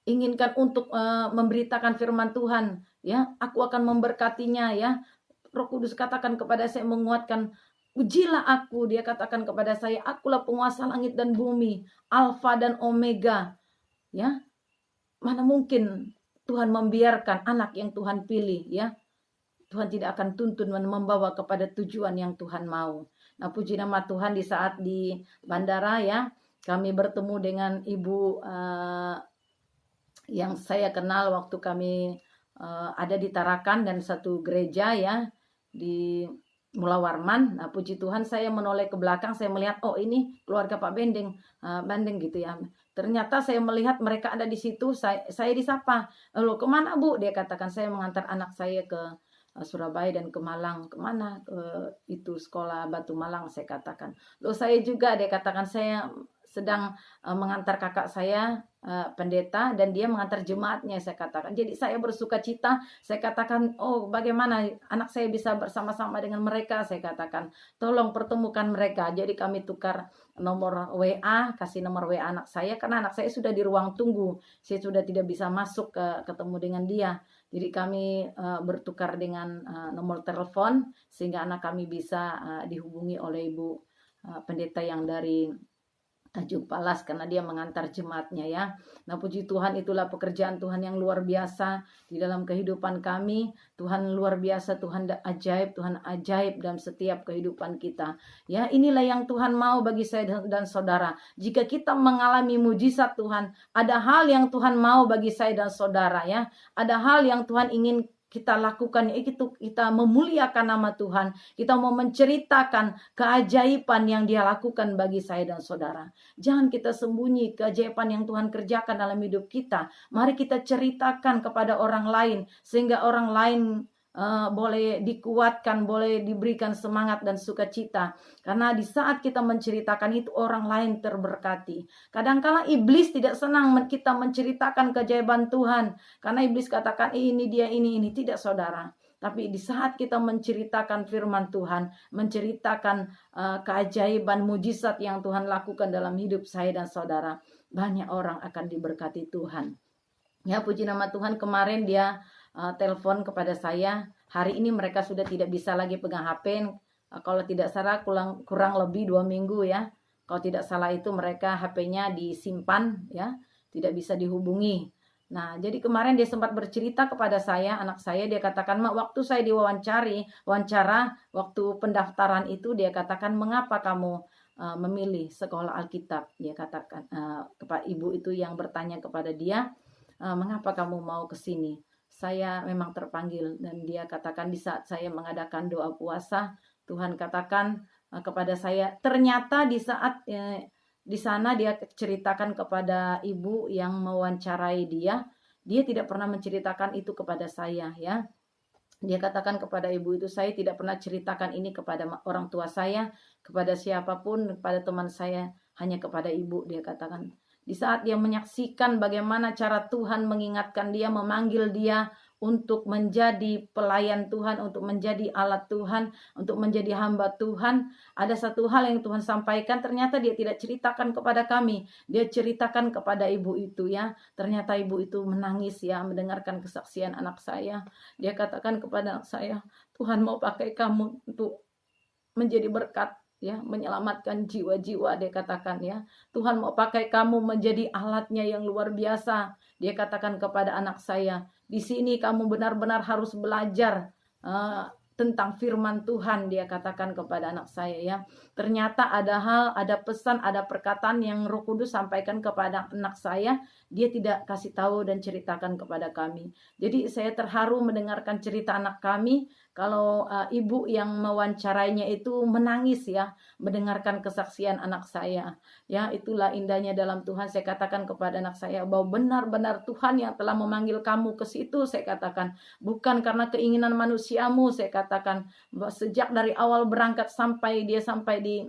inginkan untuk memberitakan firman Tuhan ya. Aku akan memberkatinya ya. Roh Kudus katakan kepada saya, menguatkan, ujilah aku, dia katakan kepada saya, akulah penguasa langit dan bumi, Alfa dan Omega ya. Mana mungkin Tuhan membiarkan anak yang Tuhan pilih ya. Tuhan tidak akan tuntun dan membawa kepada tujuan yang Tuhan mau. Nah, puji nama Tuhan, di saat di bandara ya, kami bertemu dengan ibu yang saya kenal waktu kami ada di Tarakan dan satu gereja ya di Mula Warman. Nah, puji Tuhan, saya menoleh ke belakang, saya melihat, oh, ini keluarga Pak Bandeng gitu ya. Ternyata saya melihat mereka ada di situ, saya disapa. Loh, kemana Bu? Dia katakan, saya mengantar anak saya ke Surabaya dan ke Malang. Kemana? Itu sekolah Batu Malang, saya katakan. Loh saya juga, dia katakan, saya sedang mengantar kakak saya pendeta dan dia mengantar jemaatnya, saya katakan. Jadi saya bersuka cita, saya katakan, oh bagaimana anak saya bisa bersama-sama dengan mereka, saya katakan. Tolong pertemukan mereka. Jadi kami tukar nomor WA, kasih nomor WA anak saya, karena anak saya sudah di ruang tunggu. Saya sudah tidak bisa masuk ketemu dengan dia. Jadi kami bertukar dengan nomor telepon, sehingga anak kami bisa dihubungi oleh ibu pendeta yang dari Tanjung Palas, karena dia mengantar jemaatnya ya. Nah puji Tuhan, itulah pekerjaan Tuhan yang luar biasa di dalam kehidupan kami. Tuhan luar biasa, Tuhan ajaib dalam setiap kehidupan kita. Ya, inilah yang Tuhan mau bagi saya dan saudara. Jika kita mengalami mujizat Tuhan, ada hal yang Tuhan mau bagi saya dan saudara ya. Ada hal yang Tuhan ingin kita lakukan, yaitu kita memuliakan nama Tuhan. Kita mau menceritakan keajaiban yang Dia lakukan bagi saya dan saudara. Jangan kita sembunyi keajaiban yang Tuhan kerjakan dalam hidup kita. Mari kita ceritakan kepada orang lain, sehingga orang lain boleh dikuatkan, boleh diberikan semangat dan sukacita. Karena di saat kita menceritakan itu, orang lain terberkati. Kadangkala iblis tidak senang kita menceritakan keajaiban Tuhan, karena iblis katakan ini dia, ini tidak, saudara. Tapi di saat kita menceritakan firman Tuhan, menceritakan keajaiban mujizat yang Tuhan lakukan dalam hidup saya dan saudara, banyak orang akan diberkati Tuhan. Ya, puji nama Tuhan. Kemarin dia telepon kepada saya. Hari ini mereka sudah tidak bisa lagi pegang HP. Kalau tidak salah kurang lebih 2 minggu ya. Kalau tidak salah itu mereka HP-nya disimpan ya, tidak bisa dihubungi. Nah, jadi kemarin dia sempat bercerita kepada saya, anak saya, dia katakan, "Mak, waktu saya wawancara, waktu pendaftaran itu, dia katakan, mengapa kamu memilih sekolah Alkitab?" Dia katakan, kepada ibu itu yang bertanya kepada dia, "Mengapa kamu mau ke sini?" Saya memang terpanggil, dan dia katakan di saat saya mengadakan doa puasa, Tuhan katakan kepada saya, ternyata di saat di sana dia ceritakan kepada ibu yang mewawancarai dia tidak pernah menceritakan itu kepada saya ya. Dia katakan kepada ibu itu, saya tidak pernah ceritakan ini kepada orang tua saya, kepada siapapun, kepada teman saya, hanya kepada ibu, dia katakan. Di saat dia menyaksikan bagaimana cara Tuhan mengingatkan dia, memanggil dia untuk menjadi pelayan Tuhan, untuk menjadi alat Tuhan, untuk menjadi hamba Tuhan, ada satu hal yang Tuhan sampaikan, ternyata dia tidak ceritakan kepada kami, dia ceritakan kepada ibu itu ya. Ternyata ibu itu menangis ya, mendengarkan kesaksian anak saya. Dia katakan kepada anak saya, Tuhan mau pakai kamu untuk menjadi berkat ya, menyelamatkan jiwa-jiwa, dia katakan ya. Tuhan mau pakai kamu menjadi alatnya yang luar biasa. Dia katakan kepada anak saya, di sini kamu benar-benar harus belajar tentang firman Tuhan, dia katakan kepada anak saya ya. Ternyata ada hal, ada pesan, ada perkataan yang Roh Kudus sampaikan kepada anak saya, dia tidak kasih tahu dan ceritakan kepada kami. Jadi saya terharu mendengarkan cerita anak kami, kalau ibu yang mewawancarainya itu menangis ya, mendengarkan kesaksian anak saya. Ya, itulah indahnya dalam Tuhan. Saya katakan kepada anak saya bahwa benar-benar Tuhan yang telah memanggil kamu ke situ, saya katakan. Bukan karena keinginan manusiamu, saya katakan. Sejak dari awal berangkat sampai di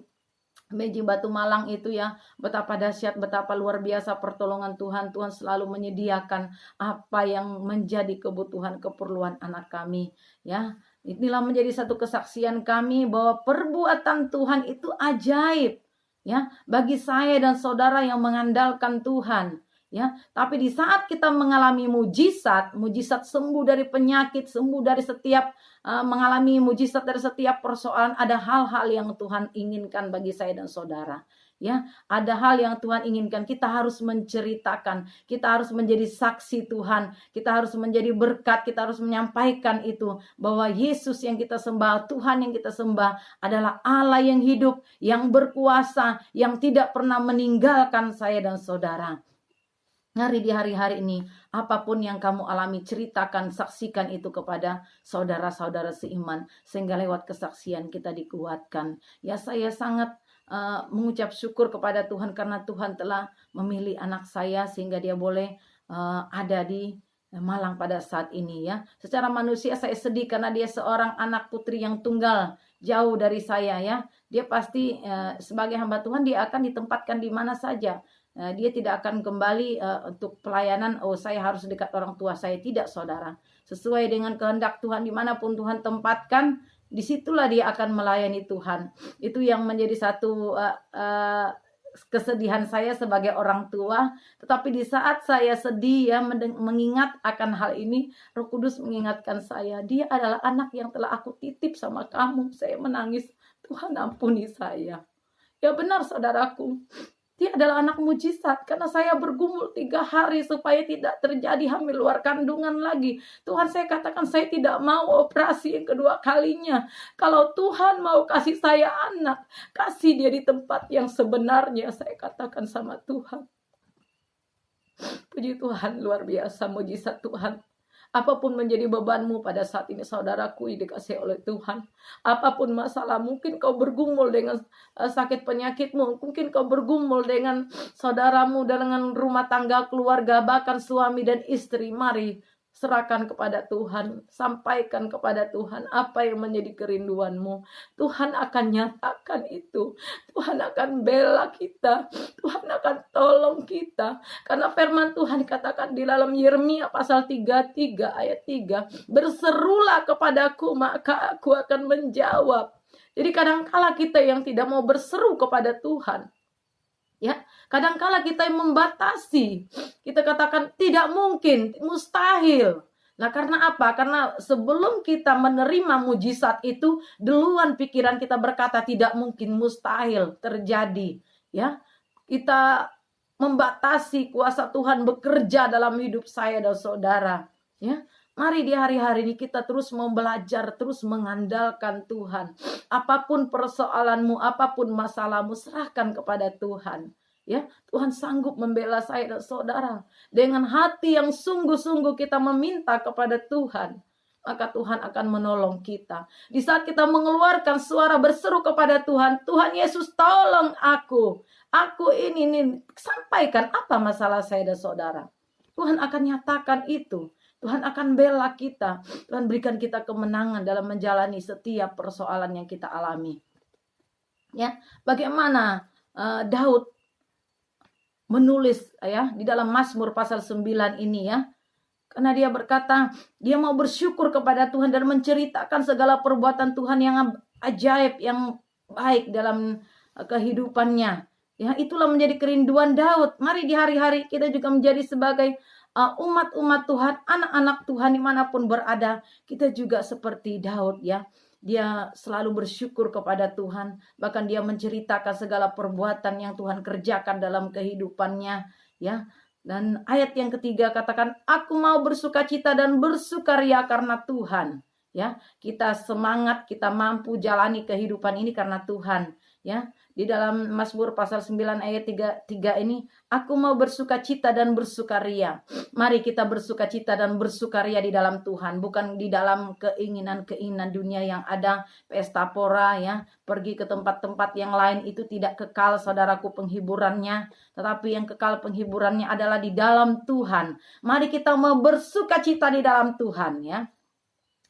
Meji Batu Malang itu ya, betapa dahsyat, betapa luar biasa pertolongan Tuhan. Tuhan selalu menyediakan apa yang menjadi kebutuhan, keperluan anak kami ya. Inilah menjadi satu kesaksian kami bahwa perbuatan Tuhan itu ajaib ya, bagi saya dan saudara yang mengandalkan Tuhan ya. Tapi di saat kita mengalami mujizat sembuh dari penyakit, sembuh dari setiap mengalami mujizat dari setiap persoalan, ada hal-hal yang Tuhan inginkan bagi saya dan saudara ya. Ada hal yang Tuhan inginkan, kita harus menceritakan, kita harus menjadi saksi Tuhan, kita harus menjadi berkat, kita harus menyampaikan itu, bahwa Yesus yang kita sembah, Tuhan yang kita sembah adalah Allah yang hidup, yang berkuasa, yang tidak pernah meninggalkan saya dan saudara. Mari di hari-hari ini, apapun yang kamu alami, ceritakan, saksikan itu kepada saudara-saudara seiman, sehingga lewat kesaksian kita dikuatkan. Ya, saya sangat mengucap syukur kepada Tuhan, karena Tuhan telah memilih anak saya sehingga dia boleh ada di malang pada saat ini ya. Secara manusia saya sedih karena dia seorang anak putri yang tunggal, jauh dari saya ya. Dia pasti sebagai hamba Tuhan dia akan ditempatkan di mana saja. Dia tidak akan kembali untuk pelayanan, oh saya harus dekat orang tua saya. Tidak, saudara. Sesuai dengan kehendak Tuhan, dimanapun Tuhan tempatkan, disitulah dia akan melayani Tuhan. Itu yang menjadi satu kesedihan saya sebagai orang tua. Tetapi di saat saya sedih ya mengingat akan hal ini, Roh Kudus mengingatkan saya, dia adalah anak yang telah aku titip sama kamu. Saya menangis, Tuhan ampuni saya. Ya benar saudaraku, dia adalah anak mujizat karena saya bergumul 3 hari supaya tidak terjadi hamil luar kandungan lagi. Tuhan, saya katakan saya tidak mau operasi yang kedua kalinya. Kalau Tuhan mau kasih saya anak, kasih dia di tempat yang sebenarnya. Saya katakan sama Tuhan. Puji Tuhan, luar biasa mujizat Tuhan. Apapun menjadi bebanmu pada saat ini saudaraku dikasih oleh Tuhan. Apapun masalah, mungkin kau bergumul dengan sakit penyakitmu. Mungkin kau bergumul dengan saudaramu, dengan rumah tangga, keluarga, bahkan suami dan istri. Mari serahkan kepada Tuhan. Sampaikan kepada Tuhan apa yang menjadi kerinduanmu. Tuhan akan nyatakan itu. Tuhan akan bela kita. Tuhan akan tolong kita. Karena firman Tuhan katakan di dalam Yeremia pasal 33 ayat 3. Berserulah kepadaku maka aku akan menjawab. Jadi kadangkala kita yang tidak mau berseru kepada Tuhan. Ya, kadangkala kita yang membatasi. Kita katakan tidak mungkin, mustahil. Nah, karena apa? Karena sebelum kita menerima mujizat itu, duluan pikiran kita berkata tidak mungkin, mustahil terjadi. Ya, kita membatasi kuasa Tuhan bekerja dalam hidup saya dan saudara. Ya, mari di hari-hari ini kita terus mau belajar, terus mengandalkan Tuhan. Apapun persoalanmu, apapun masalahmu, serahkan kepada Tuhan. Ya, Tuhan sanggup membela saya dan saudara. Dengan hati yang sungguh-sungguh kita meminta kepada Tuhan, maka Tuhan akan menolong kita. Di saat kita mengeluarkan suara berseru kepada Tuhan, Tuhan Yesus tolong aku. Aku ini sampaikan apa masalah saya dan saudara. Tuhan akan nyatakan itu. Tuhan akan bela kita. Tuhan berikan kita kemenangan dalam menjalani setiap persoalan yang kita alami. Ya, bagaimana Daud menulis ya di dalam Mazmur pasal 9 ini ya. Karena dia berkata, dia mau bersyukur kepada Tuhan dan menceritakan segala perbuatan Tuhan yang ajaib, yang baik dalam kehidupannya. Ya, itulah menjadi kerinduan Daud. Mari di hari-hari kita juga menjadi sebagai umat-umat Tuhan, anak-anak Tuhan dimanapun berada, kita juga seperti Daud ya. Dia selalu bersyukur kepada Tuhan, bahkan dia menceritakan segala perbuatan yang Tuhan kerjakan dalam kehidupannya ya. Dan ayat yang ketiga katakan, aku mau bersukacita dan bersukaria karena Tuhan ya. Kita semangat, kita mampu jalani kehidupan ini karena Tuhan ya. Di dalam Mazmur pasal 9 ayat 3 ini, aku mau bersukacita dan bersukaria. Mari kita bersukacita dan bersukaria di dalam Tuhan, bukan di dalam keinginan-keinginan dunia yang ada, pesta pora ya, pergi ke tempat-tempat yang lain itu tidak kekal saudaraku penghiburannya, tetapi yang kekal penghiburannya adalah di dalam Tuhan. Mari kita mau bersukacita di dalam Tuhan ya.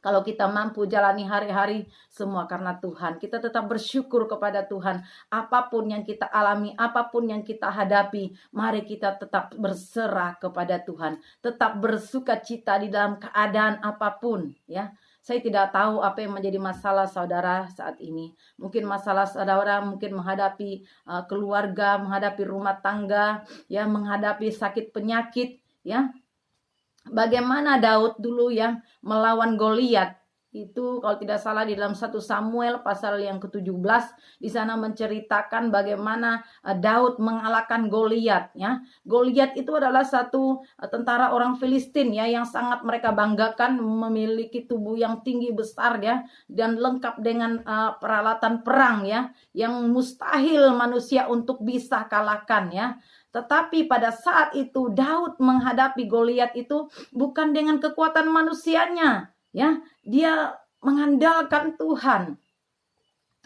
Kalau kita mampu jalani hari-hari semua karena Tuhan. Kita tetap bersyukur kepada Tuhan. Apapun yang kita alami, apapun yang kita hadapi, mari kita tetap berserah kepada Tuhan. Tetap bersukacita di dalam keadaan apapun. Ya, saya tidak tahu apa yang menjadi masalah saudara saat ini. Mungkin masalah saudara mungkin menghadapi keluarga, menghadapi rumah tangga, ya, menghadapi sakit penyakit, ya. Bagaimana Daud dulu yang melawan Goliat. Itu kalau tidak salah di dalam 1 Samuel pasal yang ke-17 di sana menceritakan bagaimana Daud mengalahkan Goliat ya. Goliat itu adalah satu tentara orang Filistin ya yang sangat mereka banggakan, memiliki tubuh yang tinggi besar ya dan lengkap dengan peralatan perang ya yang mustahil manusia untuk bisa kalahkan ya. Tetapi pada saat itu Daud menghadapi Goliat itu bukan dengan kekuatan manusianya, ya. Dia mengandalkan Tuhan.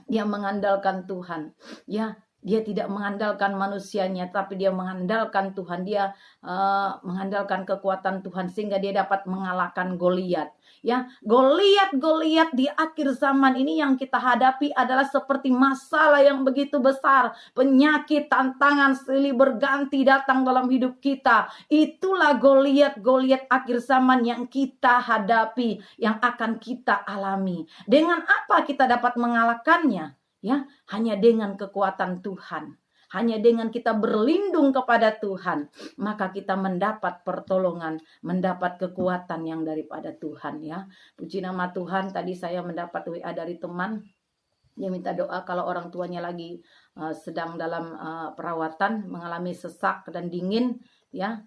Dia mengandalkan Tuhan, ya. Dia tidak mengandalkan manusianya, tapi dia mengandalkan Tuhan. Dia mengandalkan kekuatan Tuhan sehingga dia dapat mengalahkan Goliat. Ya, Goliat di akhir zaman ini yang kita hadapi adalah seperti masalah yang begitu besar, penyakit, tantangan silih berganti datang dalam hidup kita. Itulah Goliat akhir zaman yang kita hadapi, yang akan kita alami. Dengan apa kita dapat mengalahkannya? Ya, hanya dengan kekuatan Tuhan. Hanya dengan kita berlindung kepada Tuhan, maka kita mendapat pertolongan, mendapat kekuatan yang daripada Tuhan, ya. Puji nama Tuhan, tadi saya mendapat WA dari teman. Dia minta doa kalau orang tuanya lagi sedang dalam perawatan, mengalami sesak dan dingin, ya.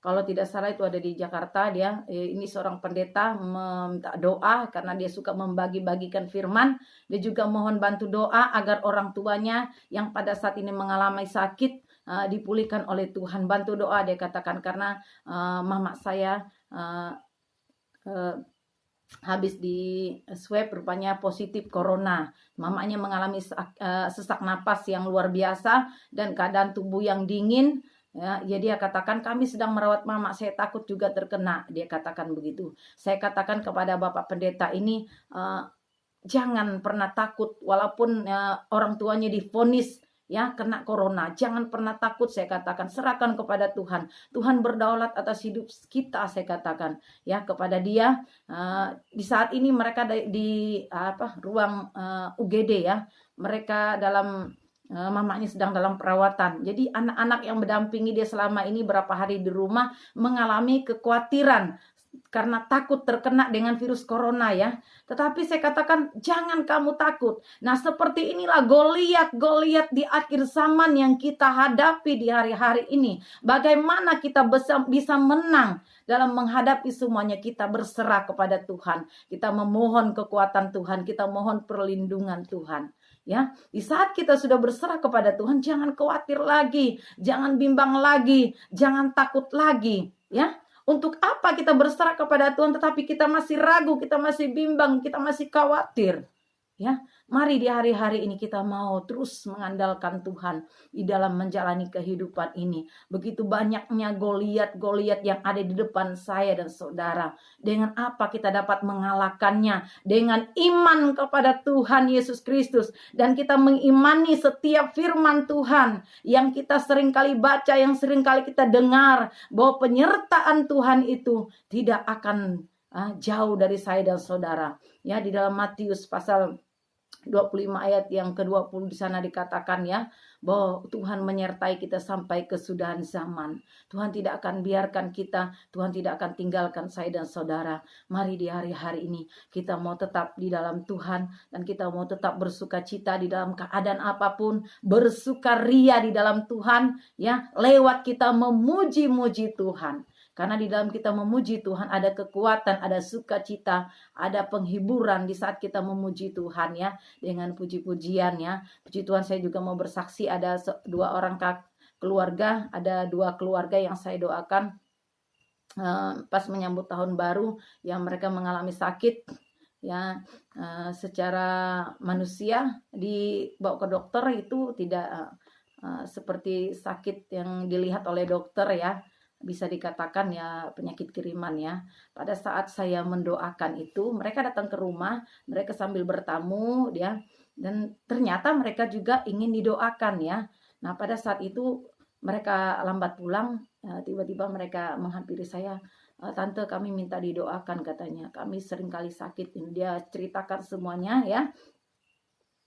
Kalau tidak salah itu ada di Jakarta. Dia ini seorang pendeta meminta doa karena dia suka membagi-bagikan firman. Dia juga mohon bantu doa agar orang tuanya yang pada saat ini mengalami sakit dipulihkan oleh Tuhan. Bantu doa, dia katakan, karena mama saya habis di swab rupanya positif corona. Mamanya mengalami sesak napas yang luar biasa dan keadaan tubuh yang dingin. Ya, dia katakan, kami sedang merawat mama, saya takut juga terkena. Dia katakan begitu. Saya katakan kepada Bapak Pendeta ini, jangan pernah takut walaupun orang tuanya divonis ya kena corona. Jangan pernah takut, saya katakan. Serahkan kepada Tuhan. Tuhan berdaulat atas hidup kita, saya katakan ya kepada dia. Di saat ini mereka di ruang UGD ya. Mereka dalam mamanya sedang dalam perawatan. Jadi anak-anak yang mendampingi dia selama ini berapa hari di rumah mengalami kekhawatiran karena takut terkena dengan virus corona ya. Tetapi saya katakan jangan kamu takut. Nah, seperti inilah Goliat di akhir zaman yang kita hadapi di hari-hari ini. Bagaimana kita bisa menang dalam menghadapi semuanya? Kita berserah kepada Tuhan. Kita memohon kekuatan Tuhan, kita mohon perlindungan Tuhan. Ya, di saat kita sudah berserah kepada Tuhan, jangan khawatir lagi, jangan bimbang lagi, jangan takut lagi, ya. Untuk apa kita berserah kepada Tuhan tetapi kita masih ragu, kita masih bimbang, kita masih khawatir? Ya, mari di hari-hari ini kita mau terus mengandalkan Tuhan di dalam menjalani kehidupan ini. Begitu banyaknya Goliat yang ada di depan saya dan saudara. Dengan apa kita dapat mengalahkannya? Dengan iman kepada Tuhan Yesus Kristus. Dan kita mengimani setiap firman Tuhan yang kita seringkali baca, yang seringkali kita dengar. Bahwa penyertaan Tuhan itu tidak akan jauh dari saya dan saudara. Ya, di dalam Matius pasal 25 ayat yang ke-20 di sana dikatakan ya, bahwa Tuhan menyertai kita sampai kesudahan zaman. Tuhan tidak akan biarkan kita, Tuhan tidak akan tinggalkan saya dan saudara. Mari di hari-hari ini kita mau tetap di dalam Tuhan dan kita mau tetap bersukacita di dalam keadaan apapun, bersukaria di dalam Tuhan ya, lewat kita memuji-muji Tuhan. Karena di dalam kita memuji Tuhan ada kekuatan, ada sukacita, ada penghiburan di saat kita memuji Tuhan ya. Dengan puji-pujian ya. Puji Tuhan, saya juga mau bersaksi ada dua orang keluarga, ada dua keluarga yang saya doakan pas menyambut tahun baru yang mereka mengalami sakit ya, secara manusia dibawa ke dokter itu tidak seperti sakit yang dilihat oleh dokter ya. Bisa dikatakan ya penyakit kiriman ya. Pada saat saya mendoakan itu, mereka datang ke rumah, mereka sambil bertamu ya, dan ternyata mereka juga ingin didoakan ya. Nah, pada saat itu mereka lambat pulang, tiba-tiba mereka menghampiri saya, tante kami minta didoakan katanya. Kami sering kali sakit. Dia ceritakan semuanya ya.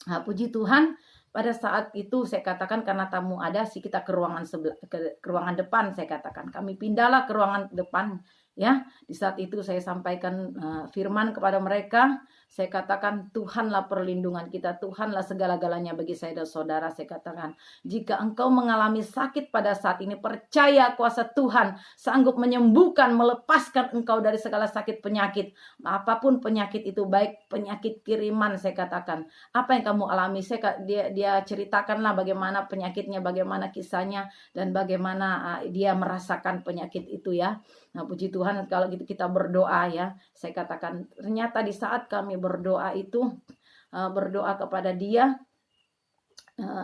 Nah, puji Tuhan. Pada saat itu saya katakan karena tamu ada sih kita ke ruangan ke ruangan depan, saya katakan kami pindahlah ke ruangan depan ya. Di saat itu saya sampaikan firman kepada mereka. Saya katakan Tuhanlah perlindungan kita, Tuhanlah segala-galanya bagi saya dan saudara. Saya katakan jika engkau mengalami sakit pada saat ini, percaya kuasa Tuhan sanggup menyembuhkan, melepaskan engkau dari segala sakit penyakit. Apapun penyakit itu, baik penyakit kiriman, saya katakan apa yang kamu alami, dia ceritakanlah bagaimana penyakitnya, bagaimana kisahnya dan bagaimana dia merasakan penyakit itu ya. Nah, puji Tuhan kalau gitu kita berdoa ya. Saya katakan ternyata di saat kami berdoa itu, berdoa kepada dia,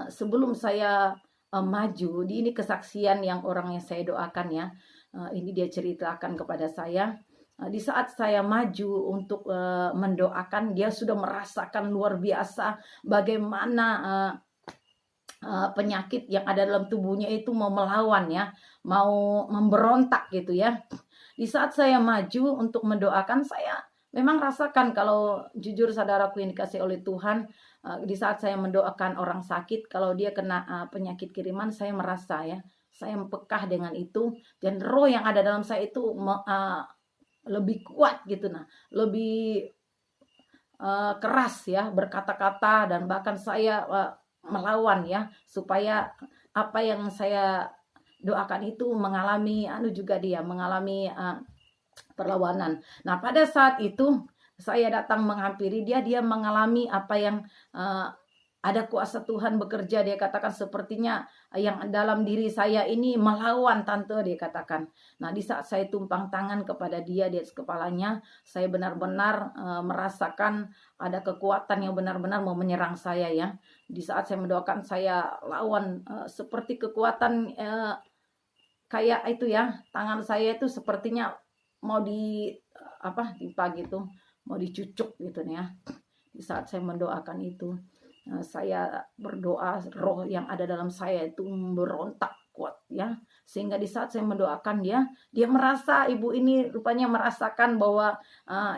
sebelum saya maju, ini kesaksian yang orang yang saya doakan ya. Ini dia ceritakan kepada saya. Di saat saya maju untuk mendoakan, dia sudah merasakan luar biasa bagaimana penyakit yang ada dalam tubuhnya itu mau melawan ya, mau memberontak gitu ya. Di saat saya maju untuk mendoakan, saya memang rasakan, kalau jujur saudaraku yang dikasih oleh Tuhan, di saat saya mendoakan orang sakit, kalau dia kena penyakit kiriman, saya merasa ya, saya pekah dengan itu, dan roh yang ada dalam saya itu lebih kuat gitu, lebih keras ya berkata-kata, dan bahkan saya melawan ya, supaya apa yang saya doakan itu mengalami juga dia mengalami perlawanan. Nah, pada saat itu saya datang menghampiri dia, dia mengalami apa yang ada kuasa Tuhan bekerja. Dia katakan sepertinya yang dalam diri saya ini melawan tante, dia katakan. Nah, di saat saya tumpang tangan kepada dia di atas kepalanya, saya benar-benar merasakan ada kekuatan yang benar-benar mau menyerang saya ya. Di saat saya mendoakan, saya lawan seperti kekuatan kayak itu ya, tangan saya itu sepertinya mau timpa gitu, mau dicucuk gitu ya. Di saat saya mendoakan itu, saya berdoa, roh yang ada dalam saya itu berontak kuat ya, sehingga di saat saya mendoakan dia merasa, ibu ini rupanya merasakan bahwa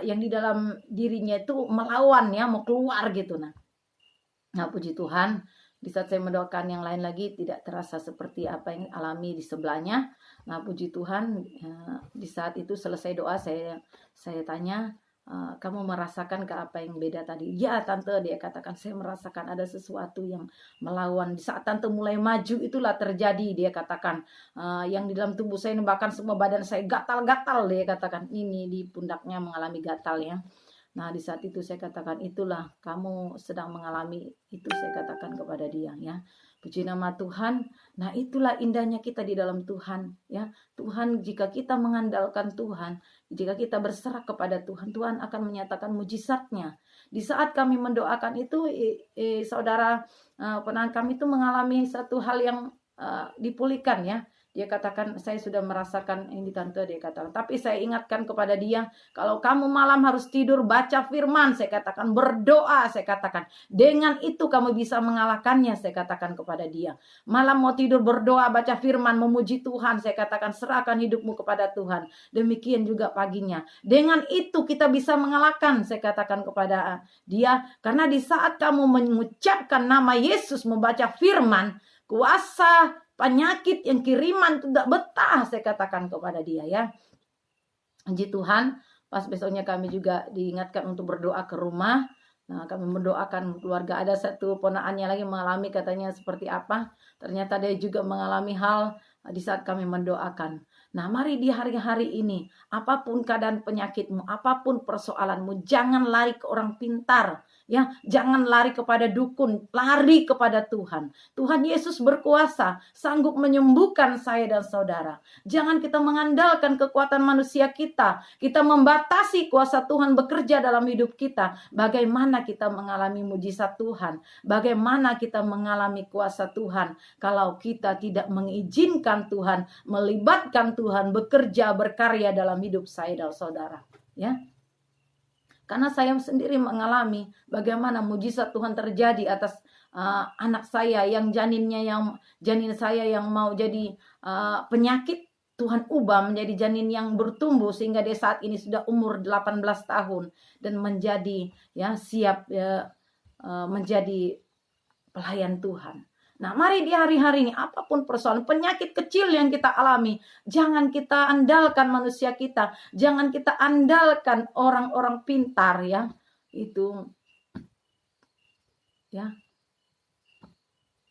yang di dalam dirinya itu melawan ya, mau keluar gitu. Nah puji Tuhan, di saat saya mendoakan yang lain lagi tidak terasa seperti apa yang alami di sebelahnya. Nah puji Tuhan, di saat itu selesai doa, saya tanya, kamu merasakan ke apa yang beda tadi? Ya tante, dia katakan, saya merasakan ada sesuatu yang melawan. Di saat tante mulai maju, itulah terjadi, dia katakan, yang di dalam tubuh saya, bahkan semua badan saya gatal-gatal, dia katakan, ini di pundaknya mengalami gatal ya. Nah di saat itu saya katakan, itulah kamu sedang mengalami itu, saya katakan kepada dia ya. Puji nama Tuhan. Nah itulah indahnya kita di dalam Tuhan ya. Tuhan, jika kita mengandalkan Tuhan, jika kita berserah kepada Tuhan, Tuhan akan menyatakan mujizatnya. Di saat kami mendoakan itu, saudara, penahan kami itu mengalami satu hal yang dipulihkan ya. Dia katakan, saya sudah merasakan ini tante, dia katakan. Tapi saya ingatkan kepada dia, kalau kamu malam harus tidur baca firman, saya katakan, berdoa, saya katakan. Dengan itu kamu bisa mengalahkannya, saya katakan kepada dia. Malam mau tidur berdoa, baca firman, memuji Tuhan, saya katakan, serahkan hidupmu kepada Tuhan. Demikian juga paginya. Dengan itu kita bisa mengalahkan, saya katakan kepada dia. Karena di saat kamu mengucapkan nama Yesus, membaca firman, kuasa penyakit yang kiriman tidak betah, saya katakan kepada dia ya. Puji Tuhan, pas besoknya kami juga diingatkan untuk berdoa ke rumah. Nah kami mendoakan keluarga, ada satu ponakannya lagi mengalami katanya seperti apa. Ternyata dia juga mengalami hal di saat kami mendoakan. Nah mari di hari-hari ini, apapun keadaan penyakitmu, apapun persoalanmu, jangan lari ke orang pintar. Ya, jangan lari kepada dukun, lari kepada Tuhan. Tuhan Yesus berkuasa, sanggup menyembuhkan saya dan saudara. Jangan kita mengandalkan kekuatan manusia kita. Kita membatasi kuasa Tuhan bekerja dalam hidup kita. Bagaimana kita mengalami mujizat Tuhan? Bagaimana kita mengalami kuasa Tuhan kalau kita tidak mengizinkan Tuhan, melibatkan Tuhan bekerja, berkarya dalam hidup saya dan saudara. Ya. Karena saya sendiri mengalami bagaimana mujizat Tuhan terjadi atas anak saya yang janin saya yang mau jadi penyakit, Tuhan ubah menjadi janin yang bertumbuh sehingga dia saat ini sudah umur 18 tahun dan menjadi siap menjadi pelayan Tuhan. Nah mari di hari-hari ini, apapun persoalan penyakit kecil yang kita alami, jangan kita andalkan manusia kita, jangan kita andalkan orang-orang pintar ya, itu ya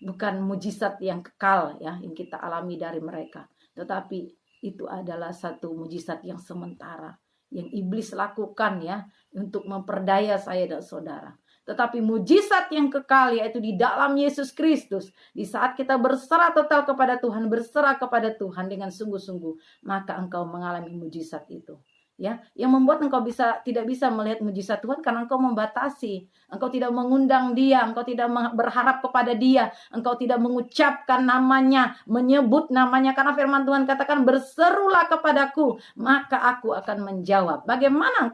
bukan mujizat yang kekal ya yang kita alami dari mereka, tetapi itu adalah satu mujizat yang sementara yang iblis lakukan ya untuk memperdaya saya dan saudara. Tetapi mujizat yang kekal yaitu di dalam Yesus Kristus. Di saat kita berserah total kepada Tuhan, berserah kepada Tuhan dengan sungguh-sungguh, maka engkau mengalami mujizat itu. Ya, yang membuat engkau tidak bisa melihat mujizat Tuhan karena engkau membatasi, engkau tidak mengundang Dia, engkau tidak berharap kepada Dia, engkau tidak mengucapkan namanya, menyebut namanya, karena firman Tuhan katakan berserulah kepadaku, maka aku akan menjawab. Bagaimana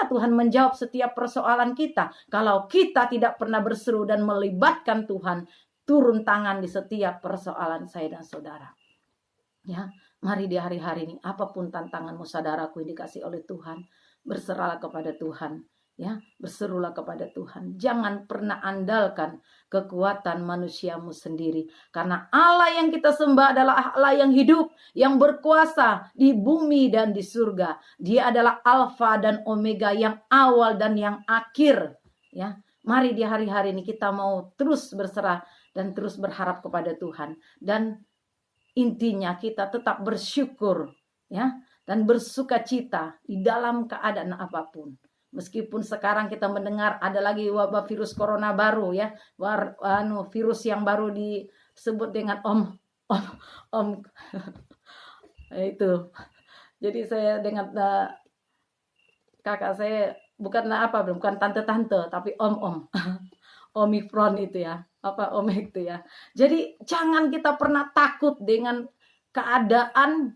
Tuhan menjawab setiap persoalan kita kalau kita tidak pernah berseru dan melibatkan Tuhan turun tangan di setiap persoalan saya dan saudara. Ya, mari di hari-hari ini, apapun tantanganmu saudaraku yang dikasih oleh Tuhan, berserahlah kepada Tuhan. Ya, berserulah kepada Tuhan. Jangan pernah andalkan kekuatan manusiamu sendiri. Karena Allah yang kita sembah adalah Allah yang hidup, yang berkuasa di bumi dan di surga. Dia adalah Alfa dan Omega, yang awal dan yang akhir. Ya, mari di hari-hari ini kita mau terus berserah dan terus berharap kepada Tuhan. Dan intinya kita tetap bersyukur, ya, dan bersukacita di dalam keadaan apapun. Meskipun sekarang kita mendengar ada lagi wabah virus corona baru, ya, virus yang baru disebut dengan om itu. Jadi saya dengan kakak saya bukan tante-tante tapi om Omicron itu ya. Itu ya. Jadi jangan kita pernah takut dengan keadaan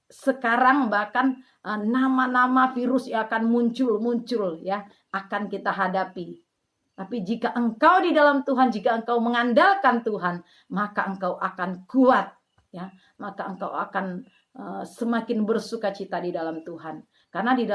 sekarang, bahkan nama-nama virus yang akan muncul ya, akan kita hadapi. Tapi jika engkau di dalam Tuhan, jika engkau mengandalkan Tuhan, maka engkau akan kuat, ya. Maka engkau akan semakin bersukacita di dalam Tuhan. Karena di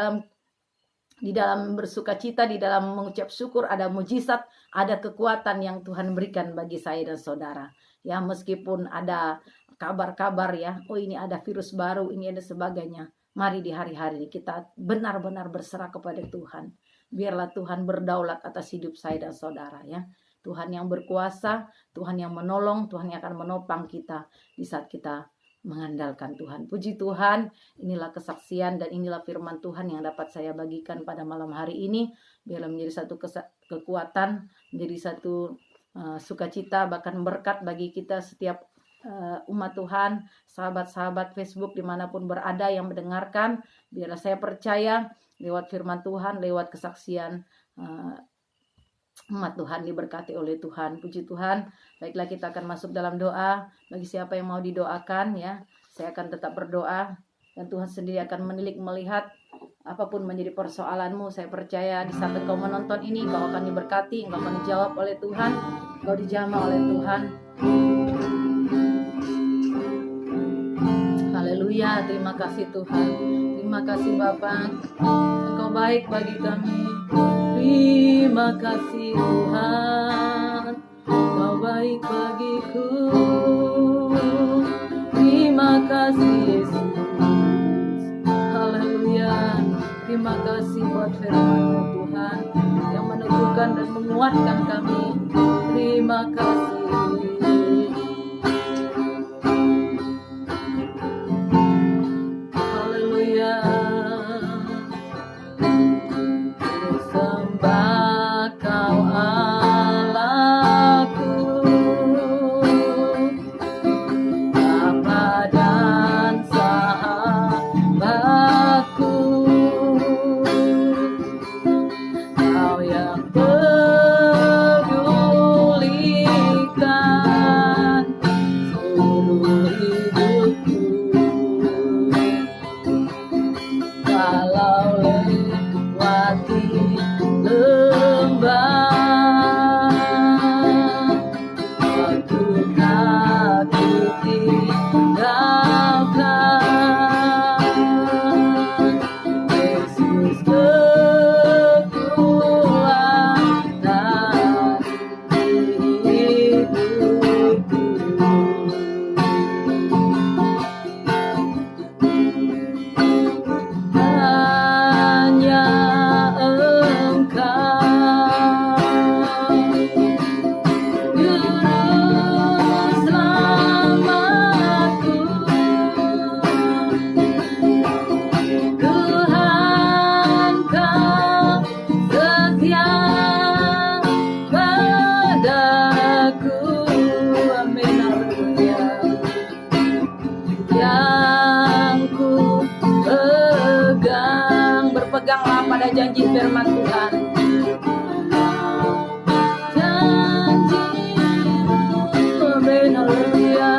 dalam bersukacita, di dalam mengucap syukur ada mujizat, ada kekuatan yang Tuhan berikan bagi saya dan saudara. Ya, meskipun ada kabar-kabar ya, oh ini ada virus baru, ini ada sebagainya. Mari di hari-hari ini kita benar-benar berserah kepada Tuhan. Biarlah Tuhan berdaulat atas hidup saya dan saudara ya. Tuhan yang berkuasa, Tuhan yang menolong, Tuhan yang akan menopang kita di saat kita mengandalkan Tuhan. Puji Tuhan, inilah kesaksian dan inilah firman Tuhan yang dapat saya bagikan pada malam hari ini. Biarlah menjadi satu kekuatan, menjadi satu sukacita, bahkan berkat bagi kita setiap umat Tuhan, sahabat-sahabat Facebook dimanapun berada yang mendengarkan. Biarlah saya percaya lewat firman Tuhan, lewat kesaksian umat Tuhan diberkati oleh Tuhan. Puji Tuhan. Baiklah, kita akan masuk dalam doa. Bagi siapa yang mau didoakan ya, saya akan tetap berdoa dan Tuhan sendiri akan melihat apapun menjadi persoalanmu. Saya percaya di saat engkau menonton ini, engkau akan diberkati, engkau akan dijawab oleh Tuhan, engkau dijamah oleh Tuhan. Haleluya, terima kasih Tuhan. Terima kasih Bapa, engkau baik bagi kami. Terima kasih Tuhan, Kau baik bagiku. Terima kasih Yesus. Haleluya. Terima kasih buat firman-Mu Tuhan yang meneguhkan dan menguatkan kami. Terima kasih. Haleluya. Kau yang pedulikan janji firman Tuhan. Amin, haleluya.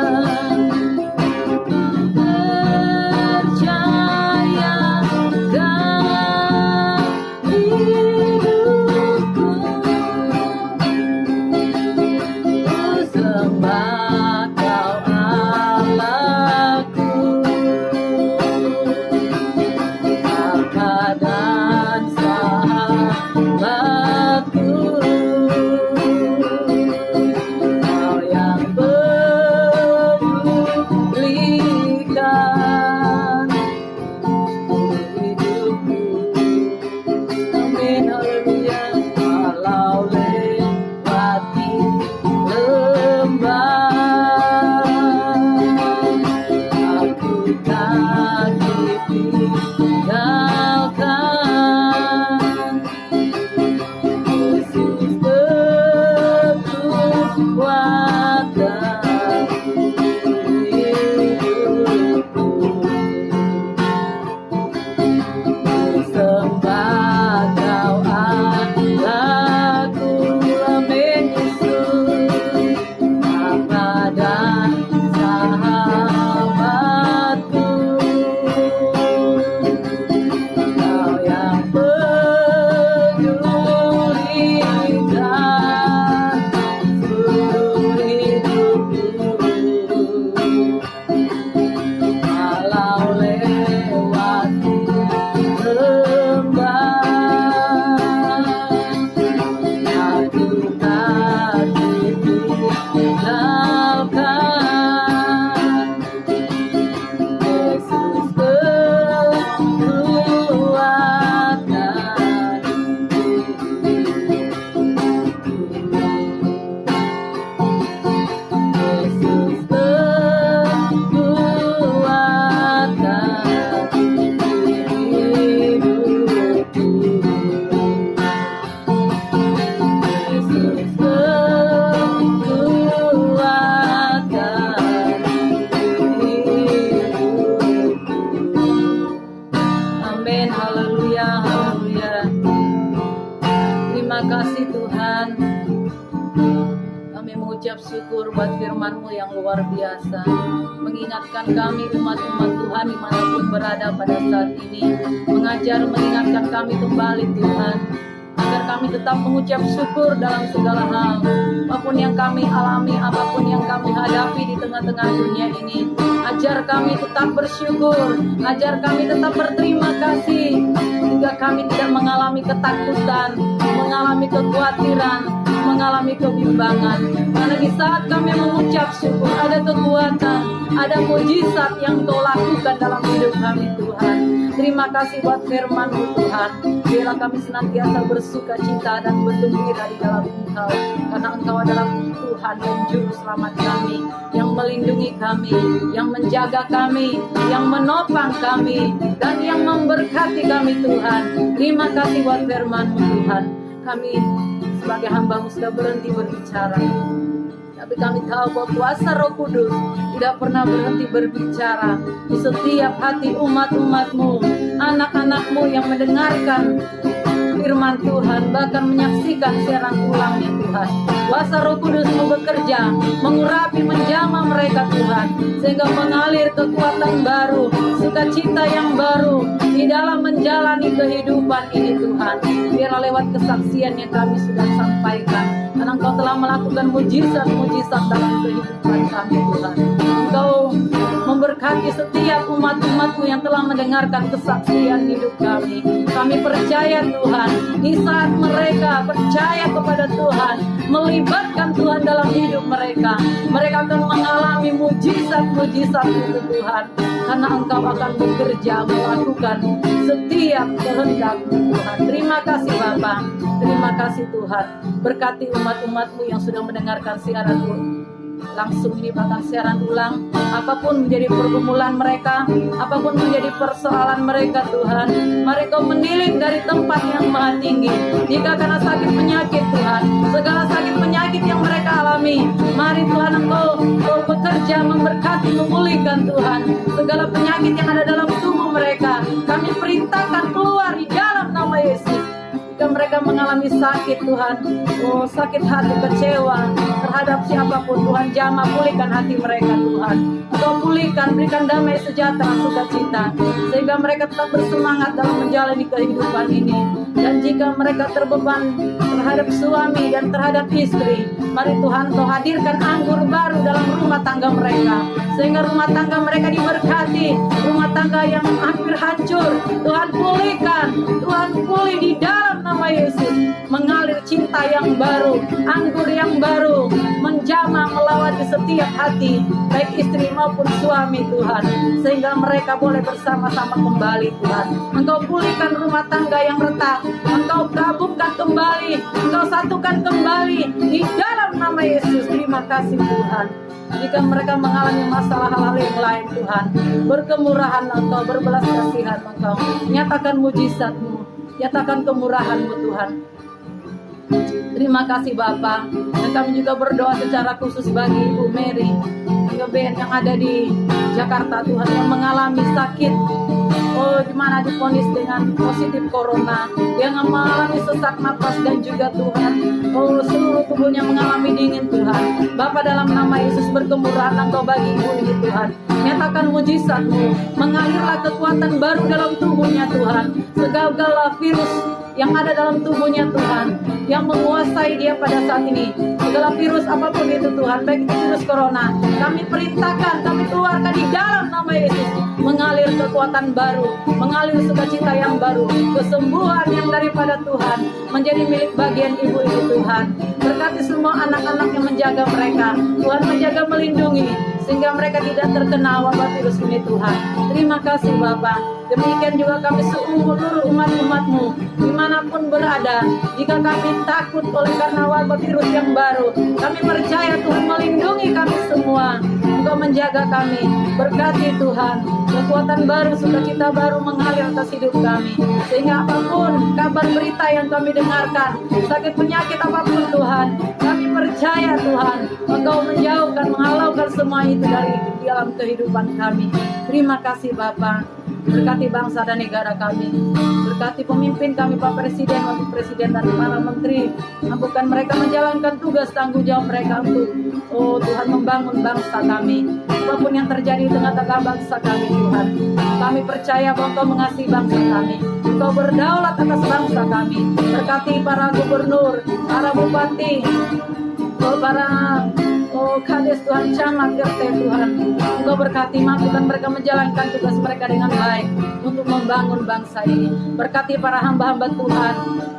Syukur buat firman-Mu yang luar biasa, mengingatkan kami umat-umat Tuhan dimanapun berada pada saat ini, mengingatkan kami kembali Tuhan, agar kami tetap mengucap syukur dalam segala hal, apapun yang kami alami, apapun yang kami hadapi di tengah-tengah dunia ini. Ajar kami tetap bersyukur, ajar kami tetap berterima kasih, hingga kami tidak mengalami ketakutan, mengalami kekhawatiran, mengalami kebimbangan. Karena di saat kami mengucap syukur, ada kekuatan, ada mujizat yang Kau lakukan dalam hidup kami Tuhan. Terima kasih buat firman-Mu Tuhan. Biarlah kami senantiasa bersuka cita dan bergembira di dalam Engkau, karena Engkau adalah Tuhan dan Juru Selamat kami, yang melindungi kami, yang menjaga kami, yang menopang kami, dan yang memberkati kami Tuhan. Terima kasih buat firman-Mu Tuhan. Kami sebagai hamba-Mu sudah berhenti berbicara, tapi kami tahu bahwa kuasa Roh Kudus tidak pernah berhenti berbicara di setiap hati umat-umat-Mu, anak-anak-Mu yang mendengarkan firman Tuhan, bahkan menyaksikan siaran ulangnya Tuhan. Kuasa Roh Kudus-Mu bekerja, mengurapi, menjamah mereka Tuhan, sehingga mengalir kekuatan baru, sukacita yang baru di dalam menjalani kehidupan ini Tuhan. Biarlah lewat kesaksian yang kami sudah sampaikan, karena Engkau telah melakukan mujizat-mujizat dalam kehidupan kami Tuhan. Engkau memberkati setiap umat-umat-Mu yang telah mendengarkan kesaksian hidup kami. Kami percaya Tuhan, di saat mereka percaya kepada Tuhan, melibatkan Tuhan dalam hidup mereka, mereka akan mengalami mujizat-mujizat itu Tuhan. Karena Engkau akan bekerja melakukan setiap kehendak Tuhan. Terima kasih Bapa, terima kasih Tuhan. Berkati umat-umat-Mu yang sudah mendengarkan siaran langsung ini, bahkan siaran ulang, apapun menjadi pergumulan mereka, apapun menjadi persoalan mereka Tuhan, mereka menilik dari tempat yang maha tinggi. Jika karena sakit penyakit Tuhan, segala sakit penyakit yang mereka alami, mari Tuhan Engkau bekerja, memberkati, memulihkan Tuhan segala penyakit yang ada dalam tubuh mereka. Kami perintahkan keluar di dalam nama Yesus. jika mereka mengalami sakit Tuhan, sakit hati, kecewa terhadap siapapun Tuhan, jamah pulihkan hati mereka Tuhan. Engkau pulihkan, berikan damai sejahtera, sukacita, sehingga mereka tetap bersemangat dalam menjalani kehidupan ini. Dan jika mereka terbeban terhadap suami dan terhadap istri, mari Tuhan Kau hadirkan anggur baru dalam rumah tangga mereka, sehingga rumah tangga mereka diberkati. Rumah tangga yang hampir hancur, Tuhan pulihkan, Tuhan pulih di dalam nama Yesus. Mengalir cinta yang baru, anggur yang baru, menjamah melawati setiap hati, baik istri maupun suami Tuhan, sehingga mereka boleh bersama-sama kembali Tuhan. Engkau pulihkan rumah tangga yang retak, Engkau gabungkan kembali, Engkau satukan kembali di dalam nama Yesus. Terima kasih Tuhan. Jika mereka mengalami masalah hal-hal yang lain Tuhan, berkemurahan Engkau, berbelas kasihan Engkau, nyatakan mujizat-Mu, nyatakan kemurahan-Mu Tuhan. Terima kasih Bapa. Dan kami juga berdoa secara khusus bagi Ibu Mary Ben yang ada di Jakarta Tuhan, yang mengalami sakit, di mana divonis dengan positif corona, yang mengalami sesak napas, dan juga Tuhan, seluruh tubuhnya mengalami dingin Tuhan. Bapa, dalam nama Yesus berkemurahan Engkau bagi ibu ini Tuhan. Nyatakan mujizat-Mu, mengalirlah kekuatan baru dalam tubuhnya Tuhan. Segala virus yang ada dalam tubuhnya Tuhan, yang menguasai dia pada saat ini, segala virus apapun itu Tuhan, baik itu virus corona, kami perintahkan, kami keluarkan di dalam nama Yesus. Mengalir kekuatan baru, mengalir sukacita yang baru, kesembuhan yang daripada Tuhan menjadi milik bagian ibu ini Tuhan. Berkati semua anak-anak yang menjaga mereka, Tuhan menjaga, melindungi, sehingga mereka tidak terkena wabah virus ini Tuhan. Terima kasih Bapa. Demikian juga kami seluruh umat-umat-Mu dimanapun berada. Jika kami takut oleh karena wabah virus yang baru, kami percaya Tuhan melindungi kami semua. Engkau menjaga kami. Berkati Tuhan, kekuatan baru, sukacita baru mengalir atas hidup kami, sehingga apapun kabar berita yang kami dengarkan, sakit penyakit apapun Tuhan, kami percaya Tuhan Engkau menjauhkan, menghalaukan semua itu dari dalam kehidupan kami. Terima kasih Bapa. Berkati bangsa dan negara kami, berkati pemimpin kami, Pak Presiden, Wakil Presiden, dan para menteri. Mampukan mereka menjalankan tugas tanggung jawab mereka untuk Tuhan membangun bangsa kami. Apapun yang terjadi di tengah-tengah bangsa kami Tuhan, kami percaya bahwa Engkau mengasihi bangsa kami, Engkau berdaulat atas bangsa kami. Berkati para gubernur, para bupati, para Kades Tuhan, camat, RT Tuhan, Engkau berkati, mampukan mereka menjalankan tugas mereka dengan baik untuk membangun bangsa ini. Berkati para hamba-hamba Tuhan,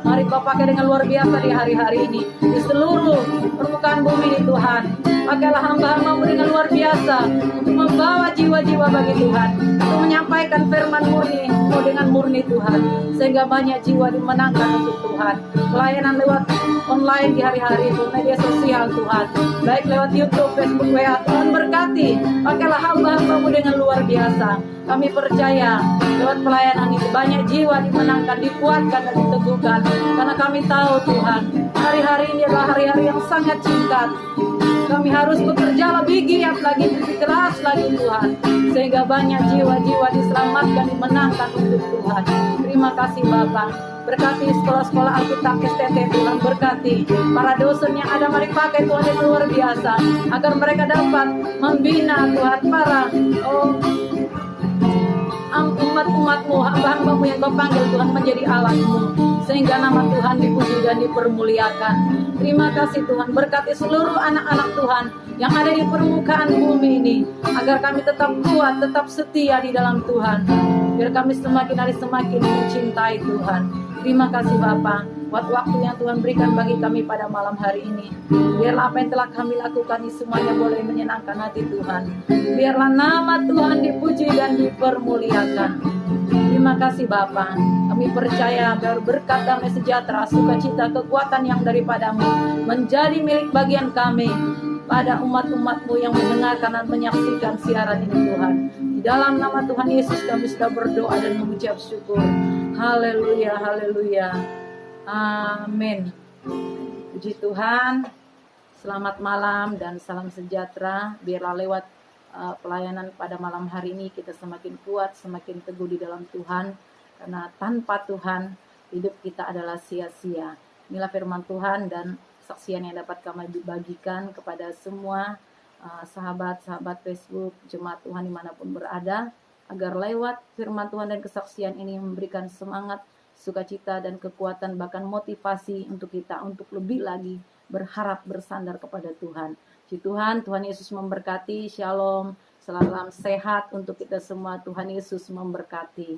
mari Kau pakai dengan luar biasa di hari-hari ini, di seluruh permukaan bumi ini Tuhan. Pakailah hamba-hamba-Mu dengan luar biasa untuk membawa jiwa-jiwa bagi Tuhan, untuk menyampaikan firman murni dengan murni Tuhan, sehingga banyak jiwa dimenangkan untuk Tuhan. Pelayanan lewat online di hari-hari itu, media sosial Tuhan, baik lewat YouTube, Facebook, WA, Tuhan berkati. Pakailah hamba-hamba-Mu dengan luar biasa. Kami percaya lewat pelayanan itu banyak jiwa dimenangkan, dikuatkan dan diteguhkan, karena kami tahu Tuhan, hari-hari ini adalah hari-hari yang sangat singkat. Kami harus bekerja lebih giat lagi, lebih keras lagi Tuhan, sehingga banyak jiwa-jiwa diselamatkan, dimenangkan untuk Tuhan. Terima kasih Bapa. Berkati sekolah-sekolah Alkitab STT Tuhan, berkati para dosen yang ada, mari pakai Tuhan dengan luar biasa, agar mereka dapat membina Tuhan para umat-umat-Mu, hamba-hamba-Mu yang Kau panggil Tuhan menjadi alat-Mu, sehingga nama Tuhan dipuji dan dipermuliakan. Terima kasih Tuhan. Berkati seluruh anak-anak Tuhan yang ada di permukaan bumi ini, agar kami tetap kuat, tetap setia di dalam Tuhan, biar kami semakin hari semakin mencintai Tuhan. Terima kasih Bapa, buat waktu yang Tuhan berikan bagi kami pada malam hari ini. Biarlah apa yang telah kami lakukan ini semuanya boleh menyenangkan hati Tuhan. Biarlah nama Tuhan dipuji dan dipermuliakan. Terima kasih Bapa. Kami percaya biar berkat damai sejahtera, sukacita, kekuatan yang daripada-Mu menjadi milik bagian kami pada umat-umat-Mu yang mendengarkan dan menyaksikan siaran ini Tuhan. Di dalam nama Tuhan Yesus kami sudah berdoa dan mengucap syukur. Haleluya, haleluya. Amin. Puji Tuhan. Selamat malam dan salam sejahtera. Biarlah lewat pelayanan pada malam hari ini kita semakin kuat, semakin teguh di dalam Tuhan. Karena tanpa Tuhan hidup kita adalah sia-sia. Inilah firman Tuhan dan kesaksian yang dapat kami bagikan kepada semua sahabat-sahabat Facebook, jemaat Tuhan dimanapun berada, agar lewat firman Tuhan dan kesaksian ini memberikan semangat, sukacita dan kekuatan, bahkan motivasi untuk kita untuk lebih lagi berharap bersandar kepada Tuhan. Puji Tuhan, Tuhan Yesus memberkati. Shalom, salam sehat untuk kita semua. Tuhan Yesus memberkati.